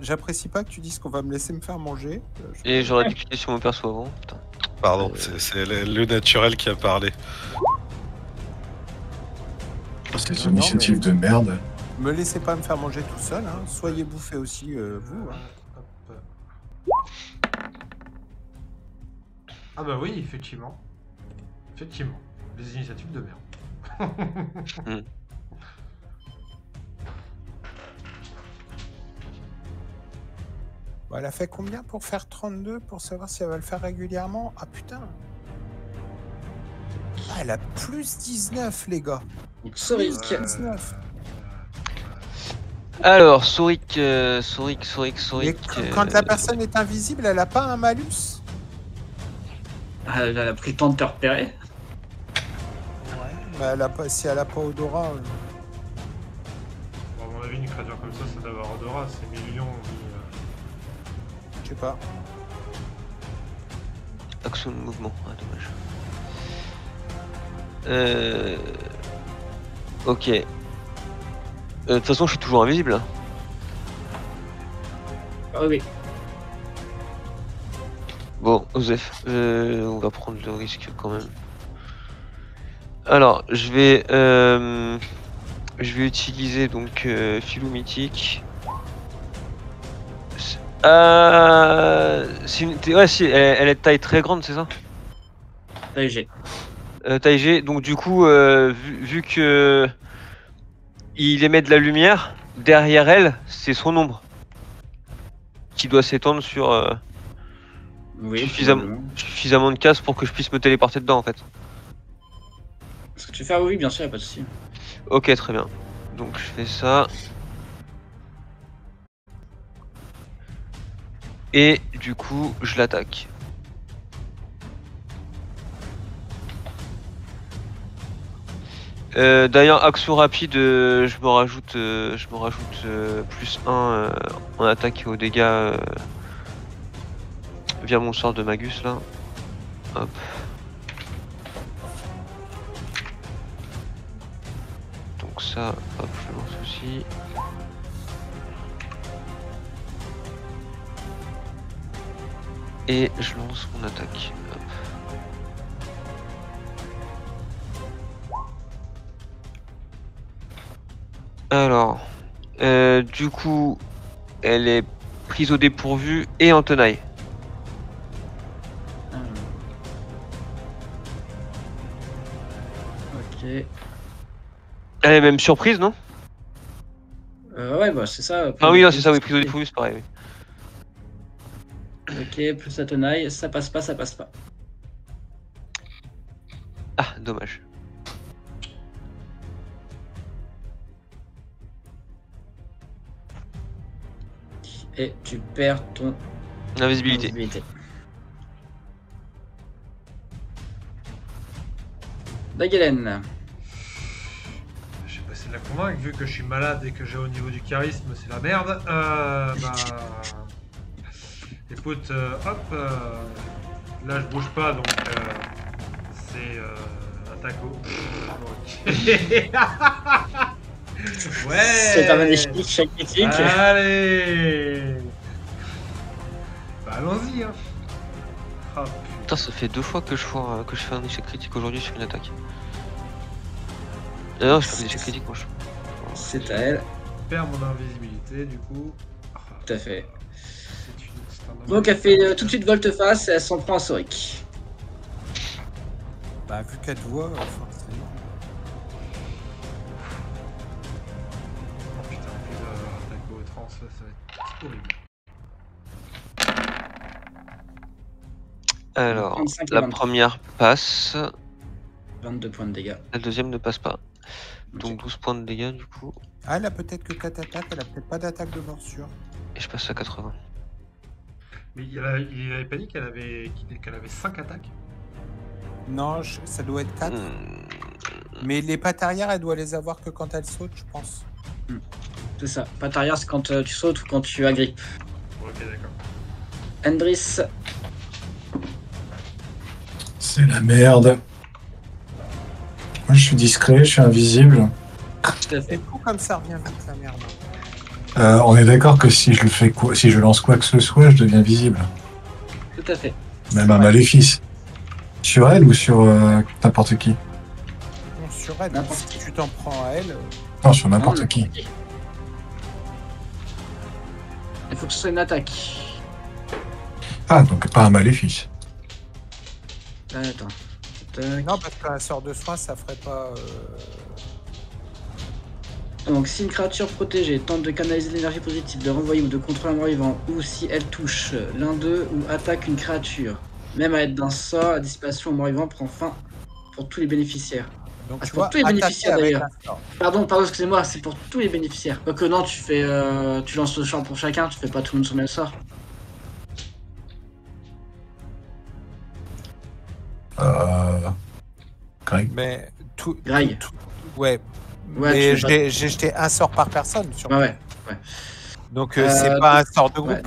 que tu dises qu'on va me laisser me faire manger. Et j'aurais dû cliquer sur mon perso avant. Putain. Pardon, c'est le naturel qui a parlé. C'est des Non, initiatives de merde. Me laissez pas me faire manger tout seul, hein. Soyez bouffés aussi, vous. Hein. Hop. Ah bah oui, effectivement. Effectivement. Les initiatives de merde. Bon, elle a fait combien pour faire 32 pour savoir si elle va le faire régulièrement? Ah putain. Ah, elle a plus 19 les gars. Soric. 19. Alors, Soric. Mais quand euh, la personne est invisible, elle a pas un malus? Elle a pris le temps de te repérer. Bah, elle a pas, si elle a pas odorat. Bon, à mon avis, une créature comme ça doit avoir odorat. C'est millions. Je sais pas. Action de mouvement, ah dommage. Ok. De toute façon, je suis toujours invisible. Ah oui. Bon, Osef, on va prendre le risque quand même. Alors, je vais utiliser donc Filou mythique. Ouais, si, elle est de taille très grande, c'est ça? Taille G. Taille G, donc du coup, vu que il émet de la lumière, derrière elle, c'est son ombre qui doit s'étendre sur Oui, suffisamment de cases pour que je puisse me téléporter dedans en fait. Est-ce que tu veux faire? Oui, bien sûr, y a pas de souci. Ok, très bien. Donc je fais ça. Et du coup, je l'attaque. D'ailleurs, action rapide, je me rajoute plus 1 en attaque et aux dégâts via mon sort de Magus là. Hop. Donc ça, hop, je lance aussi. Et je lance mon attaque. Hop. Alors, du coup, elle est prise au dépourvu et en tenaille. Ok. Elle est même surprise, non? Ouais, bah c'est ça. Ah oui, non, c'est ça, oui, prise au dépourvu, c'est pareil. Oui. Ok, plus la tenaille, ça passe pas, ça passe pas. Ah, dommage. Et tu perds ton Invisibilité. invisibilité. Dagelen. Je sais pas si de la convaincre, vu que je suis malade et que j'ai au niveau du charisme, c'est la merde. Écoute, hop, là je bouge pas donc c'est un taco. Ouais. C'est un magnifique chaque critique. Allez. Bah allons-y hein. Oh, Putain, ça fait 2 fois que je fais un échec critique aujourd'hui sur une attaque. Non, je fais un échec critique moi. C'est à elle, Je perds mon invisibilité du coup. Ah, tout à fait. c'est un Donc elle fait tout de suite volte-face et elle s'en prend à Soric. Bah, vu qu'elle te voit, forcément. Oh putain, puis attaque au trans, ça va être horrible. Alors, 35 et la 23. première passe, 22 points de dégâts. la deuxième ne passe pas. Donc Ok. 12 points de dégâts du coup, Ah, elle a peut-être que 4 attaques, elle a peut-être pas d'attaque de morsure. et je passe à 80. Mais il avait pas dit qu'elle avait 5 attaques. Non, ça doit être 4. Mais les pattes arrière, elle doit les avoir que quand elle saute, je pense. C'est ça. Patte arrière, c'est quand tu sautes ou quand tu agrippes. Ok, d'accord. Endris, C'est la merde. Moi, je suis discret, je suis invisible. tout à C'est fait. fou comme ça revient vite, la merde. On est d'accord que si je le fais si je lance quoi que ce soit, je deviens visible. Tout à fait. Même un maléfice. Sur elle ou sur n'importe qui? Non, sur elle, N'importe si tu t'en prends à elle... Non, sur Non, n'importe qui. Il faut que ce soit une attaque. Ah, donc pas un maléfice. Attends. Tac. Non, parce qu'un sort de soin, ça ferait pas... Donc, si une créature protégée tente de canaliser l'énergie positive, de renvoyer ou de contrôler un mort-vivant, ou si elle touche l'un d'eux ou attaque une créature, même à l'aide d'un sort, la dissipation au mort-vivant prend fin pour tous les bénéficiaires. Donc, Ah, tu c'est pour vois, tous les attaquer bénéficiaires, avec d'ailleurs. un sort. Pardon, excusez-moi, c'est pour tous les bénéficiaires. Quoique non, tu lances le sort pour chacun, tu fais pas tout le monde sur le même sort. Greg. Mais tout... Greg. Ouais. Ouais, Mais tu fais j'ai jeté un sort par personne, sur Ouais. Donc, c'est pas un sort de groupe. Ouais.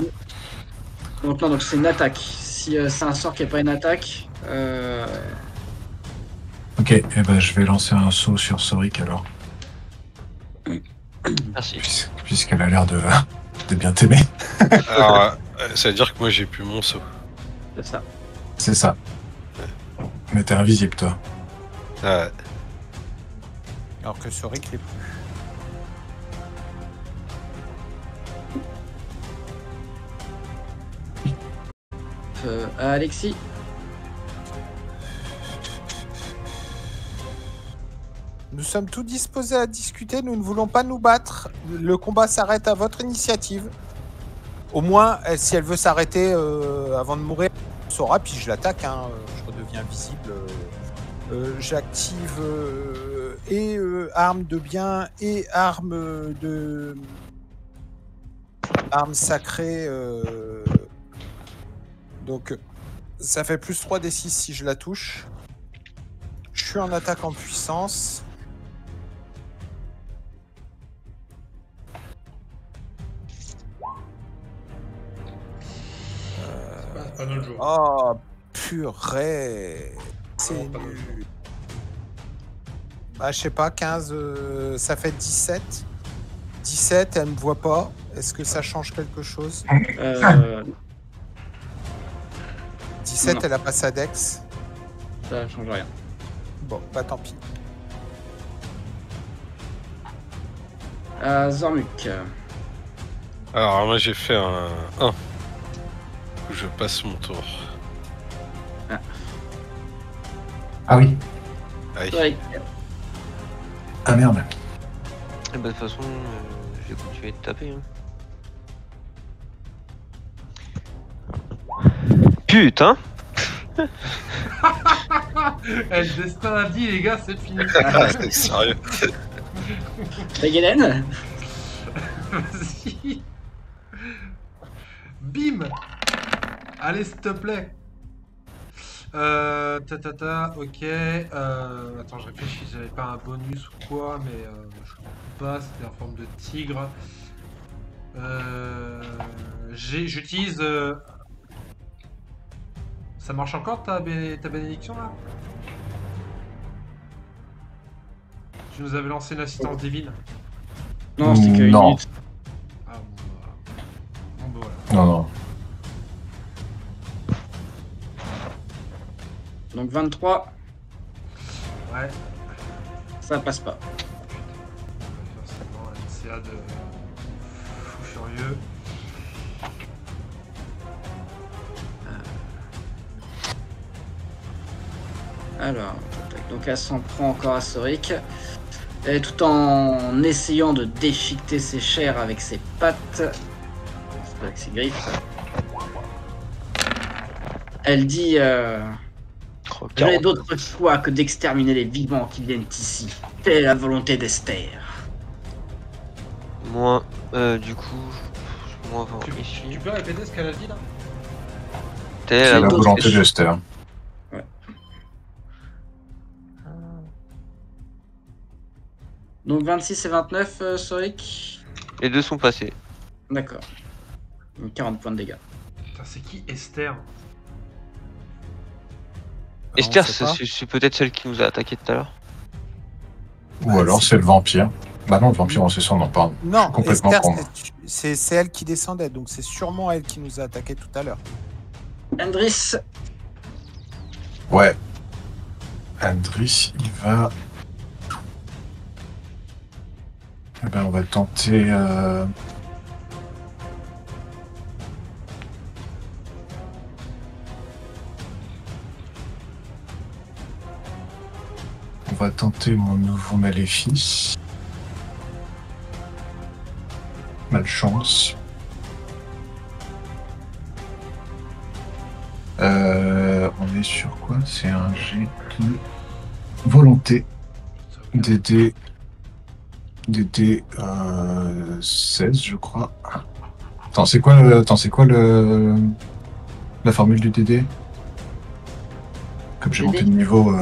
Donc non, donc c'est une attaque. Si c'est un sort qui n'est pas une attaque, Ok, eh ben, je vais lancer un saut sur Soric alors. Merci. Puisqu'elle a l'air de bien t'aimer. Alors, ça veut dire que moi j'ai plus mon saut. c'est ça. C'est ça. Mais t'es invisible, toi. Ah, Alors que Soric l'est plus. Alexis, Nous sommes tous disposés à discuter, nous ne voulons pas nous battre. Le combat s'arrête à votre initiative. Au moins, si elle veut s'arrêter avant de mourir, on saura, puis je l'attaque, hein, je redeviens visible. J'active et arme de bien et arme de... Arme sacrée. Donc, ça fait plus 3 des 6 si je la touche. Je suis en attaque en puissance. Pas notre jour. Oh, purée. C'est Vraiment pas nul. Bah, je sais pas, 15, ça fait 17. 17, elle me voit pas. Est-ce que ça change quelque chose? 17, non. elle a pas sa dex. Ça change rien. Bon, bah tant pis. Zormuk. alors moi j'ai fait un 1. Je passe mon tour. Ah oui. Aïe. Ouais. Ah merde. Et bah, de toute façon, je vais continuer de taper. Hein. Putain. Le destin a dit, les gars, c'est fini. C'est sérieux. Tagalen. Vas-y. Bim. Allez, s'il te plaît. Ok. Attends, je réfléchis si j'avais pas un bonus ou quoi, mais je crois pas. C'était en forme de tigre. J'utilise. Ça marche encore ta bénédiction là? Tu nous avais lancé une assistance divine. Non, c'était que une Non. minute. Ah bon, bah voilà. Non, non. Donc 23, Ouais. ça passe pas. Forcément. CA de fou furieux. Alors, donc elle s'en prend encore à Soric. Et tout en essayant de déchiqueter ses chairs avec ses pattes, c'est pas avec ses griffes, elle dit Oh, je n'ai 40. d'autre choix que d'exterminer les vivants qui viennent ici. Telle est la volonté d'Esther. Moi, du coup, moi, voir Tu ici. peux répéter ce qu'elle a dit là? Telle est C'est la La d'autres volonté volonté d'Esther. Donc 26 et 29, Soric. Les deux sont passés. D'accord. Donc 40 points de dégâts. Putain, c'est qui Esther? On Esther, sait pas. c'est peut-être celle qui nous a attaqué tout à l'heure. Ou alors c'est le vampire. Bah non, le vampire, on sait ça, on en parle. Non, complètement Esther, con, moi. c'est elle qui descendait, donc c'est sûrement elle qui nous a attaqué tout à l'heure. Andris. Ouais. Andris, il va... Eh ben, on va tenter... On va tenter mon nouveau maléfice. Malchance. On est sur quoi? C'est un G de volonté. DD 16, je crois. Attends, c'est quoi la formule du DD? Comme j'ai monté de niveau.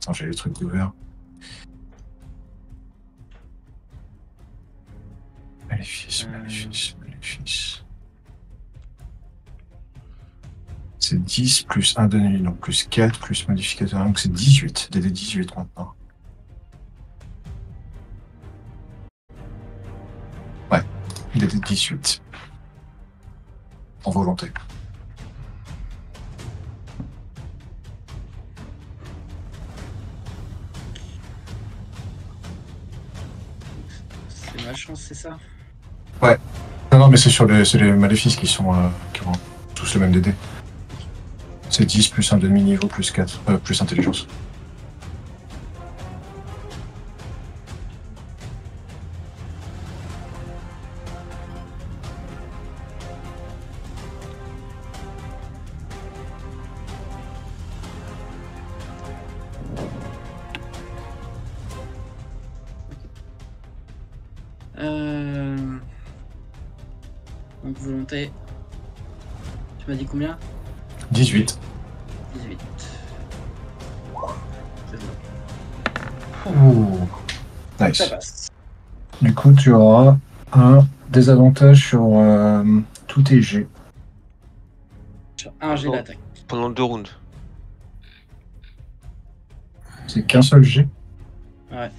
Attends, j'ai les trucs ouverts. Maléfice. C'est 10 plus 1 de nuit, donc plus 4 plus modificateur, donc c'est 18. DD 18 maintenant. Ouais, DD 18. En volonté. C'est ma chance, c'est ça? Non, mais c'est les maléfices qui ont tous le même DD. C'est 10 plus 1 demi-niveau plus 4, plus intelligence. Donc volonté. Tu m'as dit combien? 18. 18. C'est bon. Ouh. Ça Nice. passe. Du coup, tu auras un désavantage sur tous tes jets. Sur un jet Oh. d'attaque. Pendant 2 rounds. C'est qu'un seul jet. Ouais.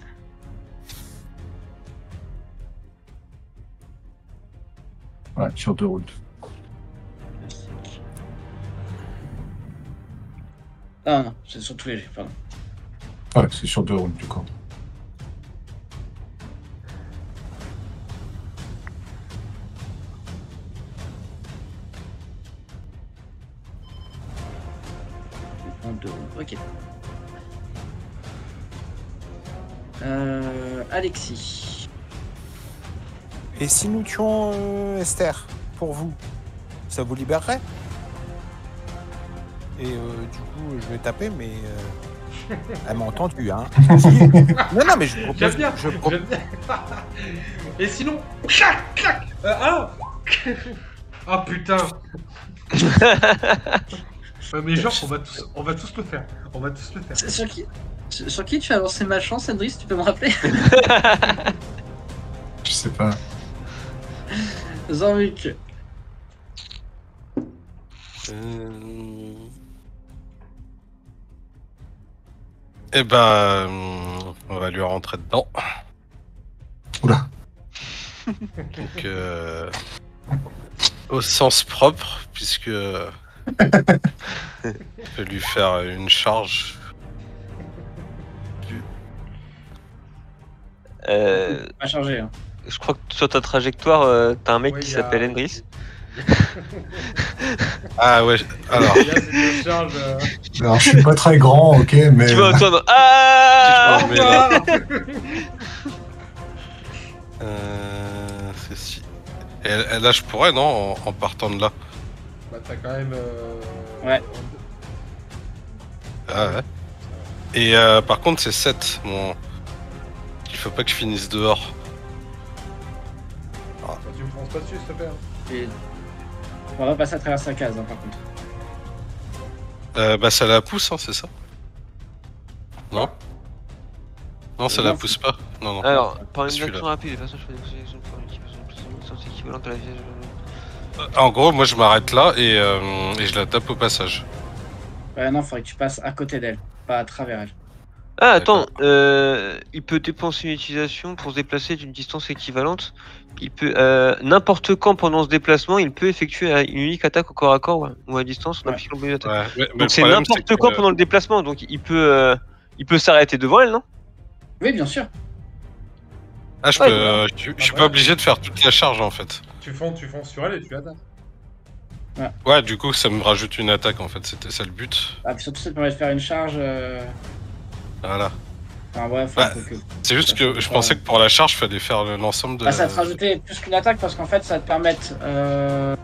Ouais, sur 2 routes. Ah non, c'est sur tous les jets, pardon. Ouais, c'est sur 2 routes du coup. En deux. Ok. Alexis. Et si nous tuons Esther, pour vous, ça vous libérerait? Et du coup, je vais taper, mais elle m'a entendu, hein. Non, mais je propose. J'aime bien, je pro- j'aime bien. Et sinon, clac, clac. Ah putain. Mais genre, on va tous le faire. On va tous le faire. C'est sur qui tu as lancé ma chance, Andris? Tu peux me rappeler? Je sais pas. Zormuk. Eh ben, on va lui rentrer dedans. Oula. Donc, au sens propre, puisque on peut lui faire une charge. Pas chargé. Hein. Je crois que sur ta trajectoire, t'as un mec Ouais, qui il y a- s'appelle Endris. Ah ouais, alors. Il y a cette charge. Alors, je suis pas très grand, ok, mais. Tu vas entendre Ah Tu vas Ah C'est si. Et là, je pourrais, non, en partant de là. Bah, t'as quand même. Ouais. Ah ouais. Et par contre, c'est 7. Bon. Il faut pas que je finisse dehors. Bah, tu me fonces pas dessus, s'il te plaît. Hein. Et... On va passer à travers sa case, hein, par contre. Bah, ça la pousse, hein, c'est ça? Non? Non, ça la pousse pas. Non, non. Alors, par une Celui-là. action rapide, de façon, je fais des sélections pour une équipe équivalente à la vie. En gros, moi, je m'arrête là et je la tape au passage. Ouais, non, faudrait que tu passes à côté d'elle, pas à travers elle. Ah, attends, il peut dépenser une utilisation pour se déplacer d'une distance équivalente. Il peut, n'importe quand pendant ce déplacement, il peut effectuer une unique attaque au corps à corps ou à distance en Ouais. appliquant le bonus d'attaque. Ouais, mais Donc c'est n'importe quand pendant le déplacement, donc il peut s'arrêter devant elle, non? Oui, bien sûr. Ah, je Ouais, peux. voilà. Je suis pas obligé de faire toute la charge en fait. Tu fonces sur elle et tu l'attaques. Ouais, du coup, ça me rajoute une attaque en fait, c'était ça le but. Ah, puis surtout, ça te permet de faire une charge. Voilà. Enfin, bref, Bah, faut que... C'est juste que je pensais que pour la charge, fallait faire l'ensemble de. Bah, ça va te rajouter plus qu'une attaque parce qu'en fait, ça va te permettre de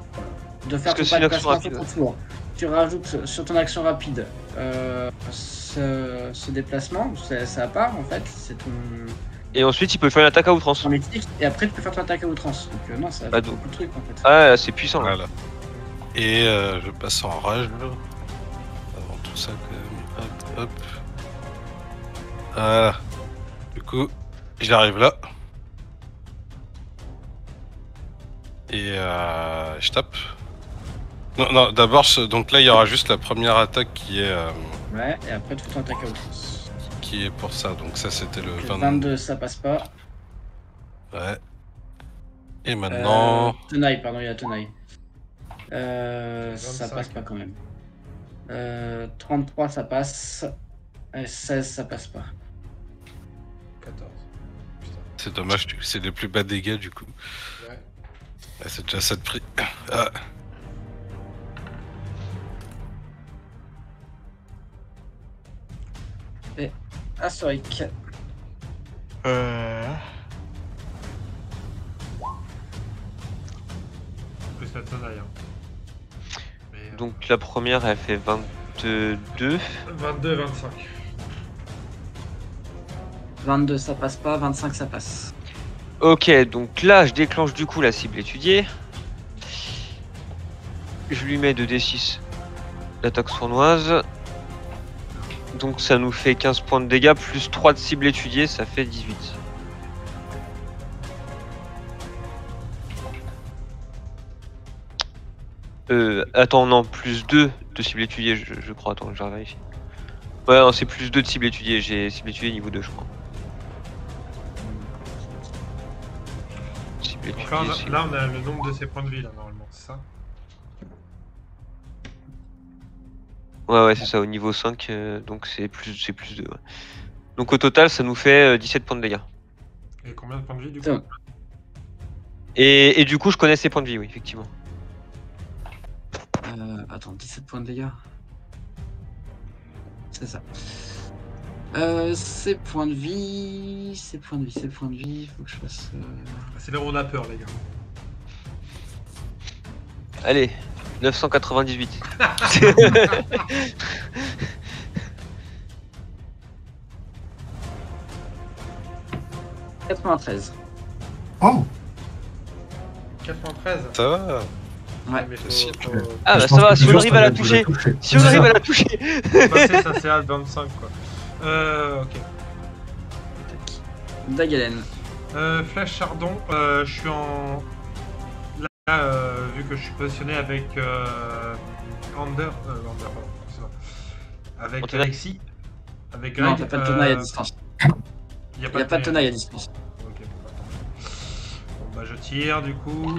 faire Parce que ton c'est pas de une action placement rapide. tout tour. Tu rajoutes sur ton action rapide ce déplacement, ça part en fait, c'est ton Et ensuite, il peut faire une attaque à outrance. mythique, et après tu peux faire ton attaque à outrance. Donc non, ça Bah, fait donc- beaucoup de trucs en fait. Ah, c'est puissant. Là. Voilà. Et je passe en rage là. Avant tout ça, quand même. Hop, hop. Voilà. Du coup, j'arrive là. Et je tape. Non, non, d'abord, donc là, il y aura juste la première attaque qui est Ouais, et après tu fais ton attaque à outrance. pour ça. Donc ça, c'était le Donc, 22. 22, ça passe pas. Ouais. Et maintenant... Tenaille, pardon, il y a tenaille. Ça 25. passe pas quand même. 33, ça passe. Et 16, ça passe pas. 14. Putain. C'est dommage, c'est les plus bas dégâts du coup. Ouais. Ah, c'est déjà ça de prix. Ah. Astérique. Plus la tenaille. Hein. Mais, Donc la première, elle fait 22. 22, 25. 22, ça passe pas. 25, ça passe. Ok, donc là, je déclenche du coup la cible étudiée. Je lui mets 2d6 d'attaque sournoise. Donc ça nous fait 15 points de dégâts plus 3 de cible étudiée, ça fait 18. Attends, non, plus 2 de cible étudiée, je crois. Attends, je vais vérifier. Ouais, non, c'est plus 2 de cible étudiée. J'ai cible étudiée niveau 2, je crois. Cible Donc étudiée, c'est- là, on a le nombre de ses points de vie, là, normalement, c'est ça? Ouais, c'est ça, au niveau 5, donc c'est plus 2. Ouais. Donc au total, ça nous fait 17 points de dégâts. Et combien de points de vie, du coup? C'est bon. Et du coup, je connais ses points de vie, oui, effectivement. Attends, 17 points de dégâts. C'est ça. Ces points de vie. Faut que je fasse. C'est là où on a peur, les gars. Allez, 998. 93. Oh! 93. Ça va. Ouais. Mais Si. Ah bah Je ça pense va, que si on déjà, arrive à la vous toucher, si on arrive à la toucher. passer sa CA de 25, quoi. Ok. Dagalen. Flash Chardon, je suis en... Là, vu que je suis positionné avec Ander, pardon, c'est ça. Avec Antonin. Alexis. Avec Non, Greg, t'as pas de tenaille à distance. Il n'y Il n'y a pas de tenaille à distance. Ok, bon, attends. Bon, bah je tire, du coup.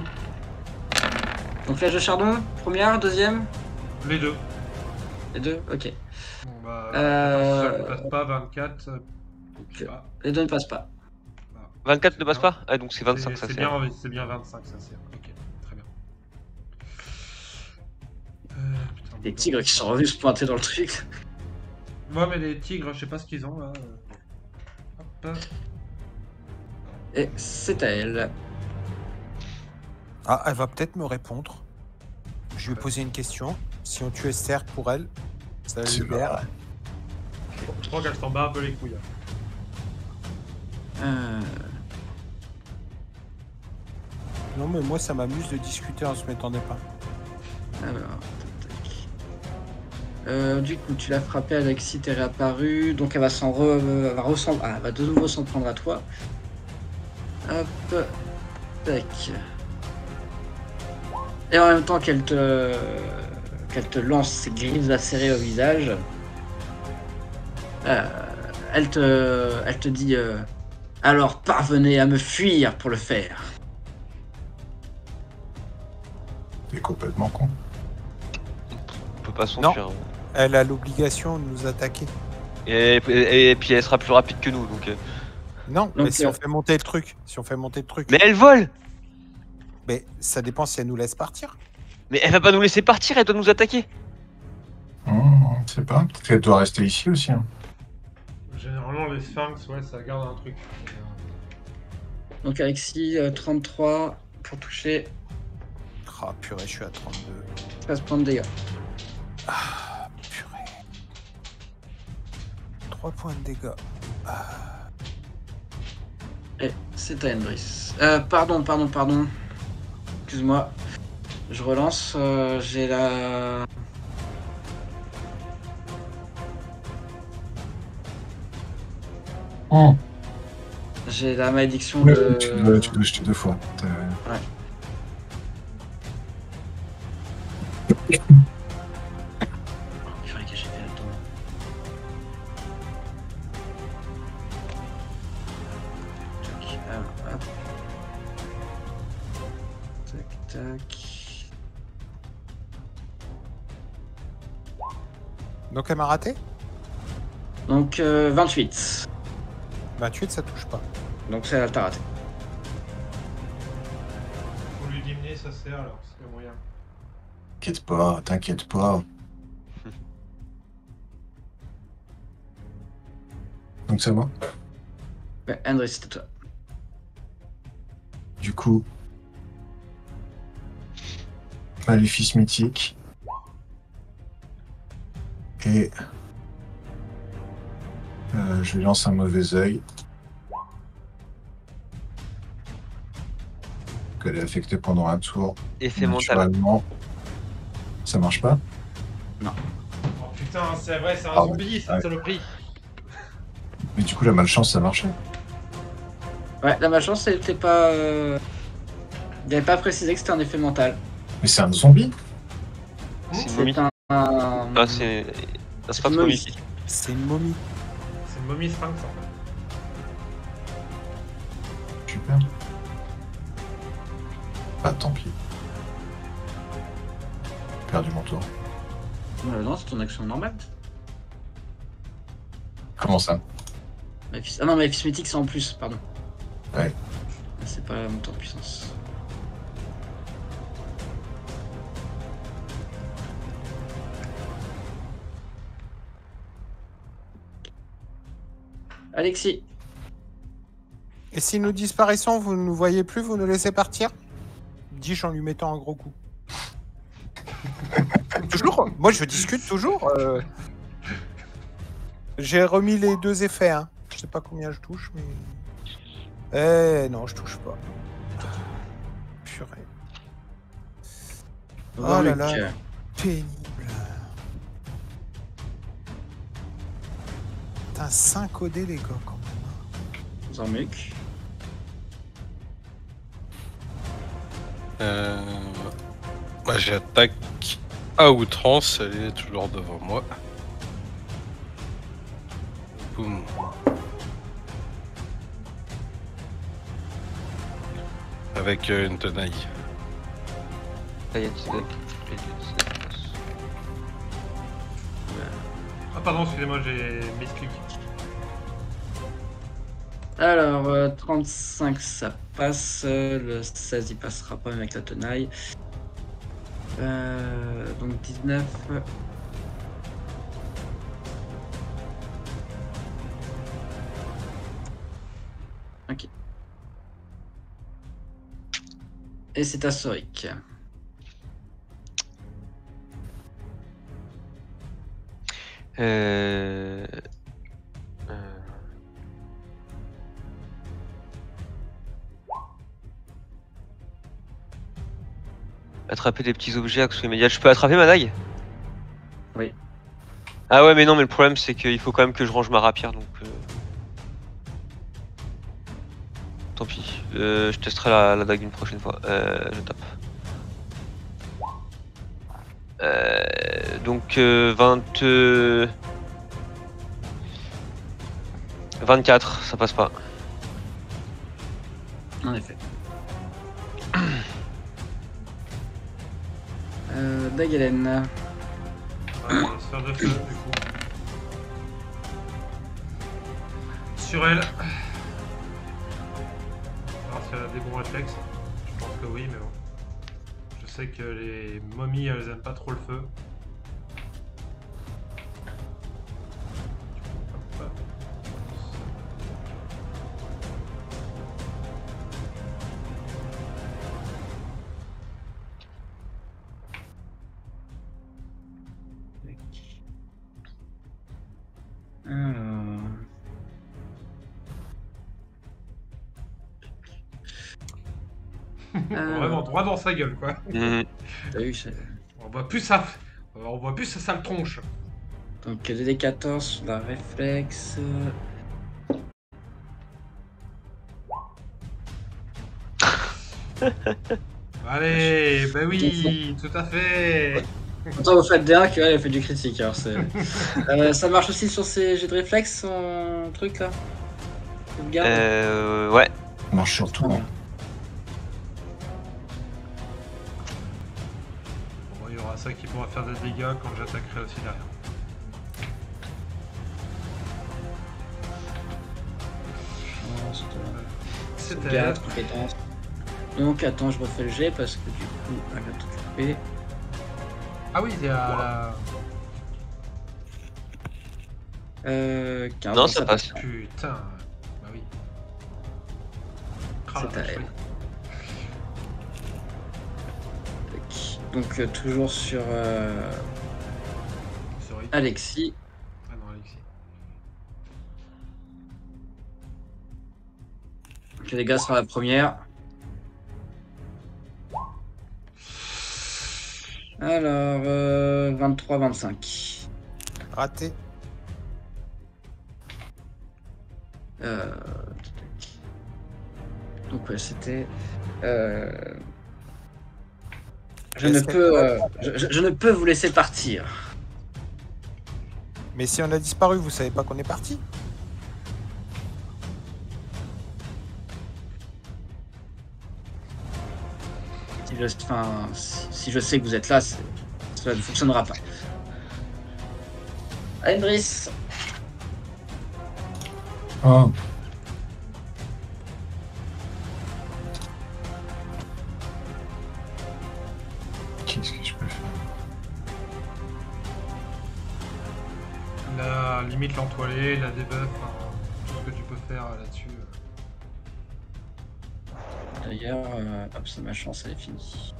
Donc flèche de chardon, première, deuxième, Les deux. les deux, ok. Bon, bah, Euh, ça ne passe pas, 24. Je sais ok. pas. Les deux ne passent pas. Voilà. 24 ne passe pas? Ah, donc c'est 25 ça C'est sert. bien 25 ça sert. Ok, très bien. Putain, Des tigres qui sont revenus se pointer dans le truc. Ouais, mais les tigres, je sais pas ce qu'ils ont là. Hop. Et c'est à elle. Ah, elle va peut-être me répondre. Je lui ai posé une question. Si on tue Esther pour elle, ça la C'est libère. vrai. Je crois qu'elle s'en bat un peu les couilles. Non, mais moi, ça m'amuse de discuter en se mettant des pains. Alors, tac. Du coup, tu l'as frappé, Alexis, t'es réapparu. Donc elle va elle va de nouveau s'en prendre à toi. Hop. Tac. Et en même temps qu'elle te lance ses griffes acérées au visage, elle te dit alors parvenez à me fuir pour le faire. T'es complètement con. On peut pas s'enfuir. hein. Elle a l'obligation de nous attaquer. Et puis elle sera plus rapide que nous, donc. Non, Donc, mais si on fait monter le truc. Mais elle vole! Mais ça dépend si elle nous laisse partir. Mais elle va pas nous laisser partir, elle doit nous attaquer! Je sais pas. Peut-être qu'elle doit rester ici aussi. Hein. Généralement, les sphinx, ouais, ça garde un truc. Donc Alexis, 33 pour toucher, Ah, purée, je suis à 32. 13 points de dégâts. Ah, purée. 3 points de dégâts. Et c'est à Hendris. Pardon. Excuse-moi. Je relance. J'ai la... J'ai la malédiction Ouais, de... tu dois jeter 2 fois. Purée, que j'ai fait là-dedans. Tac, alors, hop. Tac. Donc elle m'a raté. Donc 28. 28, ça touche pas. Donc c'est elle t'a raté. Faut lui diminuer sa CA alors, c'est moyen. T'inquiète pas. Donc ça va. Ouais, Hendris, c'était toi. Du coup, maléfice mythique. Et je lui lance un mauvais œil. Qu'elle est affectée pendant un tour. Effet mental. Naturellement, ça marche pas. Oh putain, c'est vrai, c'est un Ah, zombie, cette ouais. saloperie. Mais du coup, la malchance, ça marchait. Ouais, la malchance, c'était pas... Il n'avait pas précisé que c'était un effet mental. Mais c'est un zombie. C'est une momie. C'est un... Ah, c'est. Un sphinx une momie. momifique. C'est une momie. C'est une momie sphinx en fait. Super. Ah, tant pis. J'ai perdu mon tour. Non, c'est ton action normale. Comment ça? Ah non, mais Maléfice mythique, c'est en plus, pardon. Ouais. C'est pas la montée en puissance. Alexis. Et si nous disparaissons, vous ne nous voyez plus, vous nous laissez partir? Dis-je en lui mettant un gros coup. Toujours. Moi, je discute toujours. J'ai remis les 2 effets. Hein. Je sais pas combien je touche, mais... non, je touche pas. Purée. Oh là là. Pénible. Putain, 5 OD, les gars, quand même. Zormuk. Bah, j'attaque à outrance, elle est toujours devant moi. Boum. Avec une tenaille. Là, il y a 19. Ah pardon, excusez-moi, j'ai misclick. Alors, 35, ça passe. Le 16, il passera pas même avec la tenaille. Donc 19. Ok. Et c'est à Soric. Attraper des petits objets, action immédiate. Je peux attraper ma dague? Oui. Ah ouais, mais non, mais le problème c'est qu'il faut quand même que je range ma rapière, donc... Tant pis. Je testerai la dague une prochaine fois. Je tape. Donc 24, ça passe pas. En effet. Dagalen. Ouais, sphère de feu, du coup. Sur elle. Alors si elle a des bons réflexes. Je pense que oui, mais bon. Je sais que les momies, elles aiment pas trop le feu. Hop. Vraiment droit dans sa gueule, quoi. T'as vu, c'est- On voit plus sa sale tronche. Donc des 14 sur la réflexe. Allez, bah oui, tout à fait. Autant vous faites des 1 qu'elle fait du critique. Alors ça marche aussi sur ces jets de réflexe, son truc là. Sauvegarde. Ouais. On marche sur tout. Hein. Bon, il y aura ça qui pourra faire des dégâts quand j'attaquerai aussi derrière. C'était Sauvegarde, compétence. Donc attends, je refais le jet parce que du coup, elle va t'occuper. Ah oui, il y a la... 15, Non, ça passe. Putain. Bah oui. Ah, C'est à la elle. vache, Tac. Donc toujours sur Sorry. Alexis. Ah non, Alexis. Donc les dégâts sera la première. Alors 23-25. Raté. Donc ouais, c'était. Je Mais ne c'est peux, pas- je ne peux vous laisser partir. Mais si on a disparu, vous savez pas qu'on est parti? Si je sais que vous êtes là, cela ne fonctionnera pas. Andris. Oh. Qu'est-ce que je peux faire? La limite l'entoiler, la debuff, enfin, tout ce que tu peux faire là-dessus. D'ailleurs, hop, c'est ma chance, elle est finie.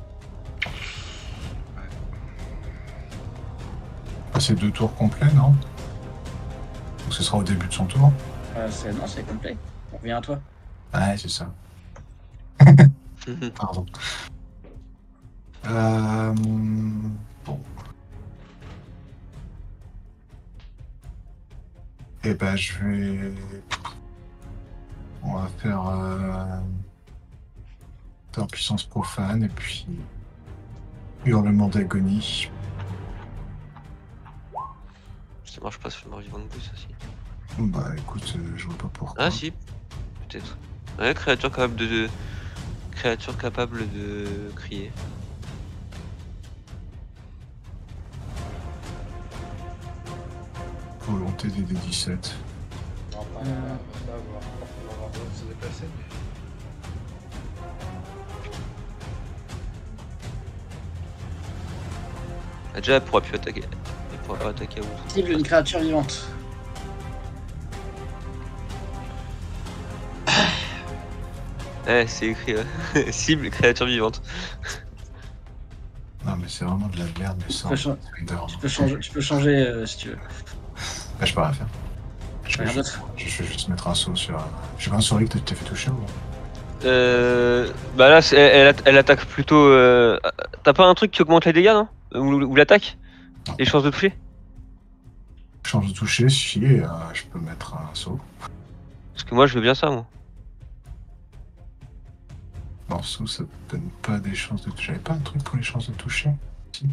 Ah, c'est 2 tours complets, non? Donc ce sera au début de son tour. Non, c'est complet. On revient à toi. Ouais, c'est ça. Pardon. Bon. Eh ben, je vais... On va faire... faire puissance profane et puis... Hurlement d'agonie. Ça marche pas sur le mort vivant de plus aussi. Bah écoute, je vois pas pourquoi. Ah si, peut-être. Ouais, créature capable de crier. Volonté des D17. Non, pas. On va avoir besoin de se déplacer. Ah, déjà, elle pourra plus attaquer. Elle pourra pas attaquer à vous. Cible une créature vivante. Ouais, c'est écrit. Cible créature vivante. Non, mais c'est vraiment de la merde, mais ça. Tu peux changer si tu veux. Bah, je peux rien faire. Rien d'autre. Je vais juste mettre un saut sur. Je sais pas un souris que t'es fait toucher ou. Bah là, elle attaque plutôt. T'as pas un truc qui augmente les dégâts, non? Ou l'attaque? Non. Les chances de toucher? Change de toucher, si, je peux mettre un saut. Parce que moi, je veux bien ça, moi. Non, saut, ça donne pas des chances de toucher. J'avais pas un truc pour les chances de toucher? Si.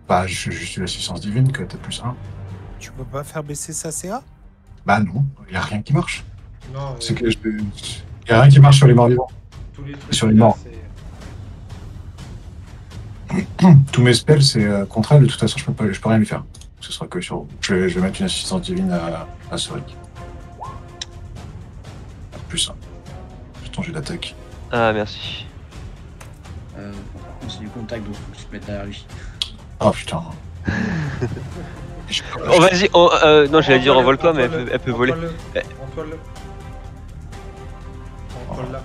Bah, je suis la puissance divine que t'as plus 1. Tu peux pas faire baisser sa CA? Bah non, y a rien qui marche. Non, C'est que y a rien qui marche sur les morts vivants. tous les trucs sur les morts. Tous mes spells, c'est contre elle, de toute façon, je peux rien lui faire. Ce sera que sur. Je vais mettre une assistance divine à Soric. Plus 1. Je ton jet d'attaque. Ah, merci. Par contre, c'est du contact, donc faut que tu te mettes derrière lui. Oh putain. Oh, vas-y, non, j'allais dire envole-toi, mais elle peut voler. Entoile-le. Entoile-la.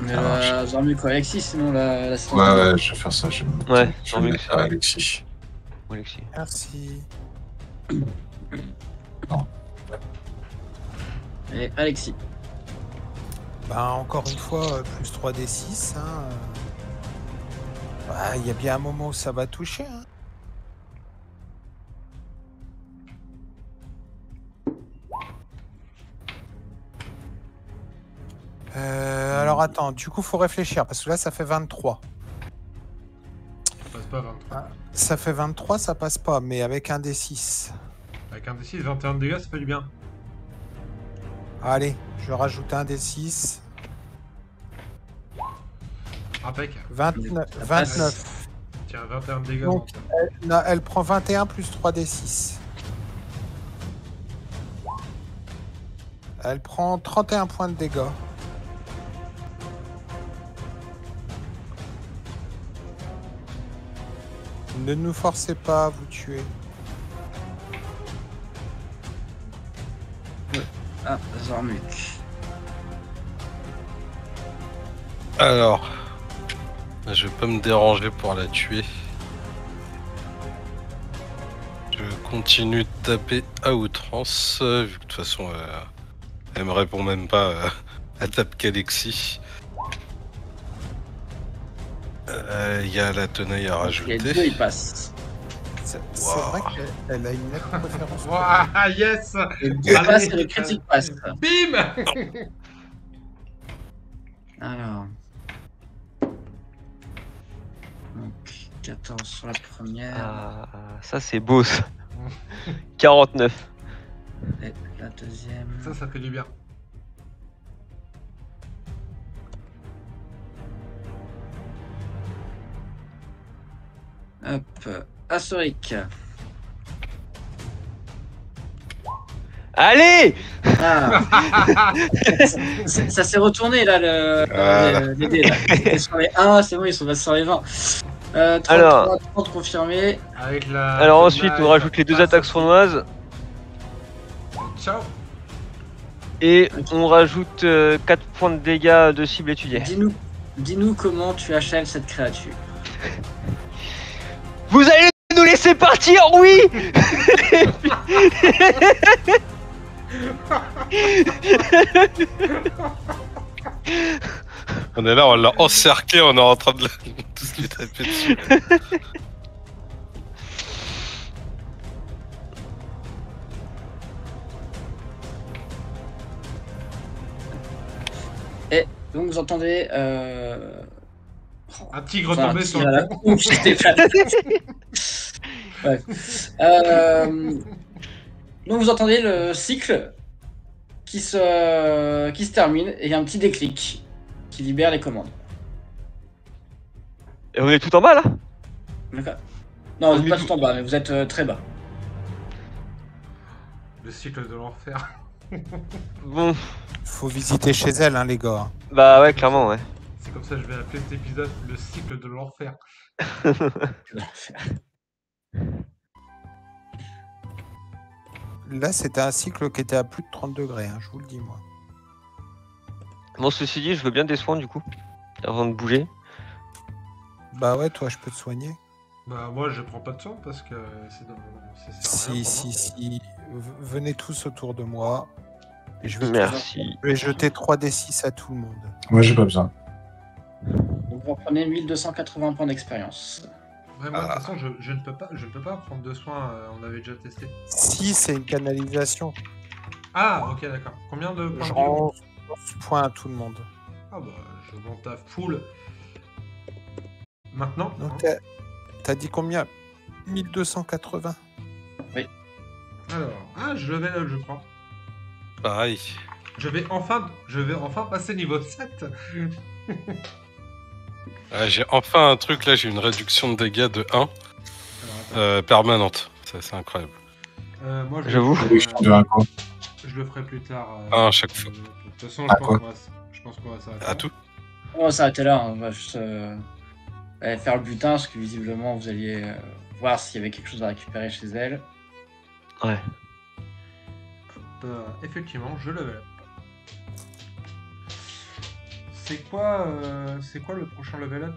Mais Ça marche. Zormuk ou Alexis, sinon la Ouais, je vais faire ça. Je vais me Ouais, mettre Zormuk, à Alexis. Alexis. Merci. Et Alexis. Bah, encore une fois, plus 3d6. Hein. Bah, il y a bien un moment où ça va toucher. Hein. Alors attends, du coup faut réfléchir parce que là ça fait 23. Ça passe pas 23. Ça fait 23, ça passe pas, mais avec un D6. Avec un D6, 21 de dégâts, ça fait du bien. Allez, je rajoute un D6. Impec. 29. Ça passe. 29. Tiens, 21 de dégâts. Donc, non. elle prend 21 plus 3d6. Elle prend 31 points de dégâts. Ne nous forcez pas à vous tuer. Ah, Zormuk. Alors, je vais pas me déranger pour la tuer. Je continue de taper à outrance, vu que de toute façon, elle me répond même pas. Elle tape qu'Alexis. Il y a la tenaille à rajouter. Et les deux, ils passent. C'est Wow. vrai qu'elle a une nette préférence. pour Ouah, yes. Les deux Allez. passent et le critique passe. Bim. Alors. Donc, 14 sur la première. Ah, ça c'est beau ça. 49. Et la deuxième. Ça fait du bien. Hop. Astoric. Allez! Ah. Ça s'est retourné là, les dés. Là. Ils étaient sur les 1, c'est bon, ils sont passés sur les 20. 30, Alors. 30 confirmé. Avec la. Alors ensuite, on rajoute les deux attaques sournoises Ciao. et on rajoute 4 points de dégâts de cible étudiée. Dis-nous comment tu achèves cette créature. Vous allez nous laisser partir, oui! On est là, on l'a encerclé, on est en train de tous lui taper dessus. Et donc vous entendez. Un tigre tombé sur la le pont. couche, c'était pas- Ouais. Donc vous entendez le cycle qui se termine et il y a un petit déclic qui libère les commandes. Et on est tout en bas là? D'accord. Non, vous n'êtes pas tout en bas, mais vous êtes très bas. Le cycle de l'enfer. Bon, Faut visiter chez elle, hein, les gars. bah ouais, clairement, ouais. C'est comme ça que je vais appeler cet épisode le cycle de l'enfer. Là, c'était un cycle qui était à plus de 30 degrés, hein, je vous le dis, moi. Bon, ceci dit, je veux bien des soins du coup, avant de bouger. Bah ouais, toi, je peux te soigner. Bah moi je prends pas de soin parce que c'est Si, si, si. Venez tous autour de moi. Et je vais, Merci. je vais jeter 3d6 à tout le monde. Moi, j'ai pas besoin. Donc vous reprenez 1280 points d'expérience. Ouais, moi de toute façon je ne peux pas prendre de soins, on avait déjà testé. Si, c'est une canalisation. Ah ok d'accord. Combien de points Je de vie rends 11 points à tout le monde. Ah bah je monte à full. Maintenant Donc, hein. t'as dit combien 1280. Alors, je level up je crois. Pareil. Je vais enfin passer niveau 7. J'ai enfin un truc là, j'ai une réduction de dégâts de 1 permanente. C'est incroyable. Moi, J'avoue. je le ferai plus tard. À chaque fois. De toute façon, À je pense qu'on va s'arrêter. À tout. On va s'arrêter là, on va juste aller faire le butin, parce que visiblement vous alliez voir s'il y avait quelque chose à récupérer chez elle. Ouais. Effectivement, je level up. C'est quoi le prochain level up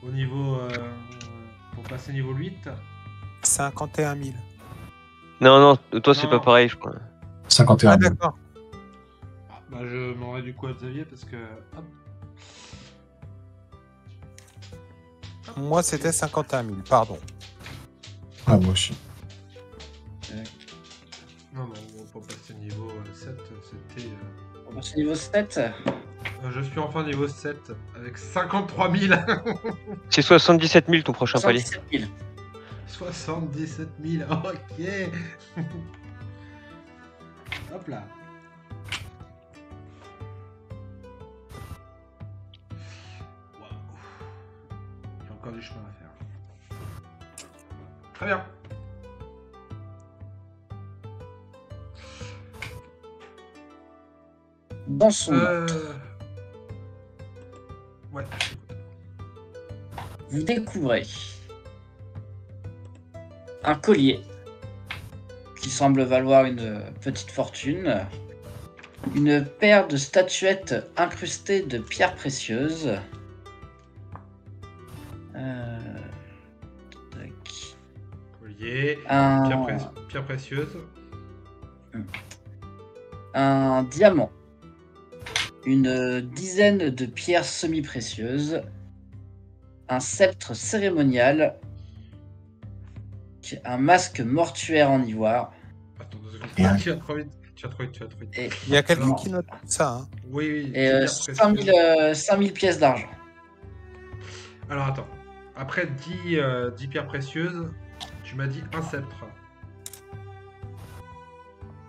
au niveau pour passer niveau 8? 51 000. Non, toi c'est Non. pas pareil, je crois. 51 Ah 000. d'accord. Bah, je m'en vais du coup à Xavier parce que. Hop. Moi, c'était 51 000, pardon. Ah, moi aussi. Non, pour passer niveau 7, c'était. On passe au niveau 7. Je suis enfin niveau 7 avec 53 000. C'est 77 000 ton prochain palier. 77 000. 77 000, ok. Hop là. Waouh. Il y a encore du chemin à faire. Très bien. Dans son Ouais. vous découvrez un collier qui semble valoir une petite fortune, une paire de statuettes incrustées de pierres précieuses, tac. Collier. Un- Pierre précieuse. un diamant, une dizaine de pierres semi-précieuses, un sceptre cérémonial, un masque mortuaire en ivoire. Attends 2 secondes. Et un- Tu vas trop vite. Tu vas trop vite. Et, Il y a quelqu'un Alors. qui note tout ça. Hein. Oui. et pierre précieuse. 5000 pièces d'argent. Alors attends. Après 10 pierres précieuses, tu m'as dit un sceptre.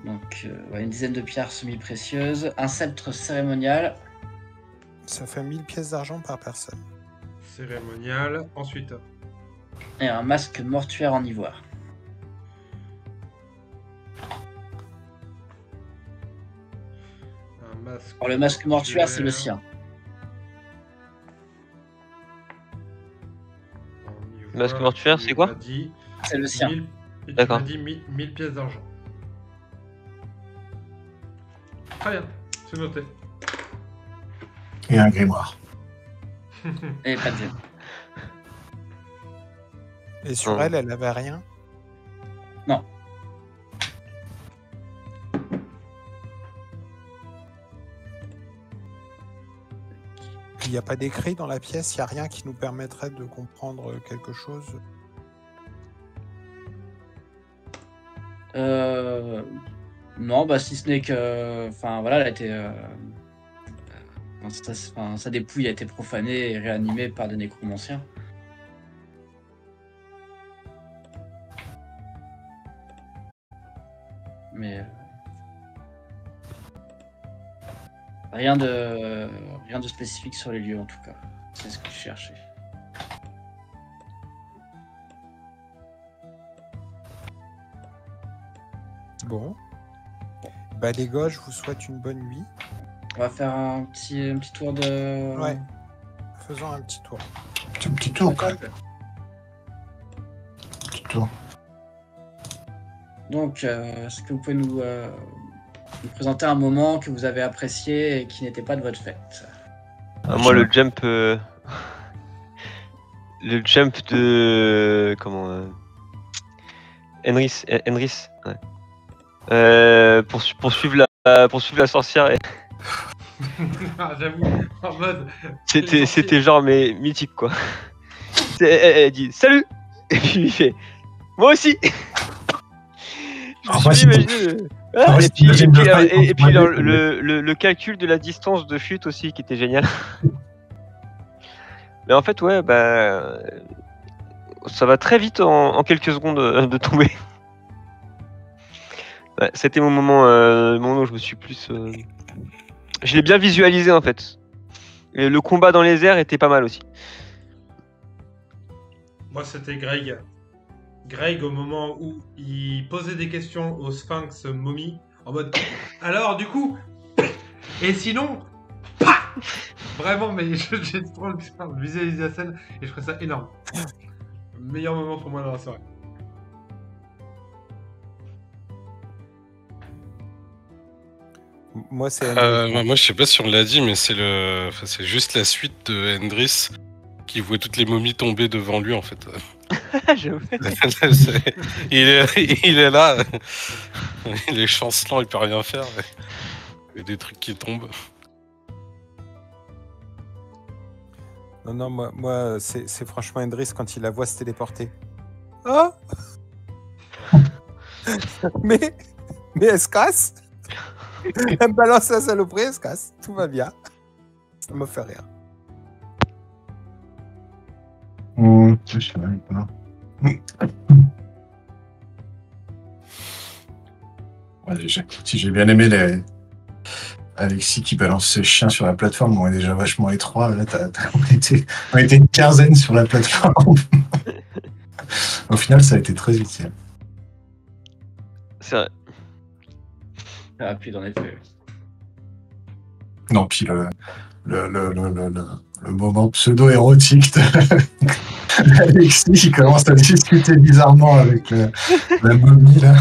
Donc ouais, une dizaine de pierres semi-précieuses, un sceptre cérémonial, Ça fait 1000 pièces d'argent par personne. Cérémonial. Ensuite. et un masque mortuaire en ivoire. Un masque. Alors le masque mortuaire, c'est le sien. Le masque mortuaire, c'est quoi? C'est le sien. Tu D'accord. m'as dit 1000 pièces d'argent. Très bien, c'est noté. Et un grimoire. Et pas de diamant. Et sur Oh. elle avait rien. Non. Il n'y a pas d'écrit dans la pièce, il n'y a rien qui nous permettrait de comprendre quelque chose. Non, bah si ce n'est que, enfin voilà, elle a été, sa dépouille a été profanée et réanimée par des nécromanciens. Mais rien de spécifique sur les lieux en tout cas. C'est ce que je cherchais. Bon. Bah les gars, je vous souhaite une bonne nuit. On va faire un petit tour de... Ouais. Faisons un petit tour. Petit tour, quoi. Petit tour. Donc, est-ce que vous pouvez nous présenter un moment que vous avez apprécié et qui n'était pas de votre fête? Moi, le jump de... Comment Henrys, ouais. Pour suivre la sorcière. Ah, j'avoue, en mode. C'était genre mais mythique quoi. Elle dit salut et puis il fait moi aussi. Je me suis imaginé. Et puis le calcul de la distance de chute aussi qui était génial. Mais en fait ouais bah ça va très vite en quelques secondes de tomber. Ouais, c'était mon moment où je me suis plus je l'ai bien visualisé en fait. Et le combat dans les airs était pas mal aussi. Moi, c'était Greg. Greg, au moment où il posait des questions au Sphinx momie, en mode alors, du coup, et sinon, pah vraiment, mais j'ai trop le visualiser la scène et je ferais ça énorme. Meilleur moment pour moi dans la soirée. Moi, c'est moi, je sais pas si on l'a dit, mais c'est juste la suite de Hendris qui voit toutes les momies tomber devant lui, en fait. il est là, il est chancelant, il peut rien faire. Il y a des trucs qui tombent. Non, moi c'est franchement Hendris quand il la voit se téléporter. Oh mais elle se casse. Elle me balance la saloperie, elle se casse. Tout va bien. Ça me fait rire. Je sais même pas. Ouais, déjà, si j'ai bien aimé Alexis qui balance ses chiens sur la plateforme, on est déjà vachement étroit. Là, on était une quinzaine sur la plateforme. Au final, ça a été très utile. C'est vrai. Ah, puis dans les faits. Non, puis le moment pseudo-érotique d'Alexis qui commence à discuter bizarrement avec la momie, là.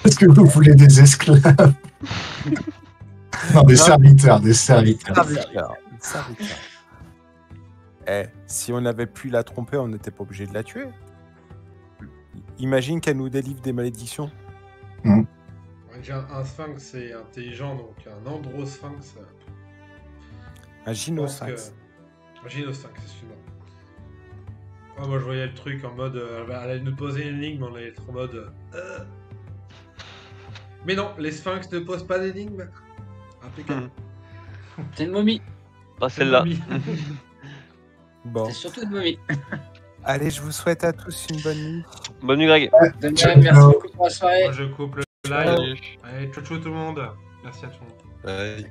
Est-ce que vous voulez des esclaves? Non, des serviteurs. Eh, si on avait pu la tromper, on n'était pas obligé de la tuer. Imagine qu'elle nous délivre des malédictions. Un sphinx, c'est intelligent, donc un androsphinx. Un gynosphinx. Un gynosphinx, excuse-moi. Oh, moi, je voyais le truc en mode. Elle allait nous poser une énigme, on allait être en mode. Mais non, les sphinx ne posent pas d'énigmes. Impeccable. C'est une momie. Pas celle-là. Bon. C'est surtout une momie. Allez, je vous souhaite à tous une bonne nuit. Bonne nuit Greg. Merci beaucoup pour la soirée. Moi, je coupe le live. Allez, ciao tout le monde. Merci à tout le monde. Ouais.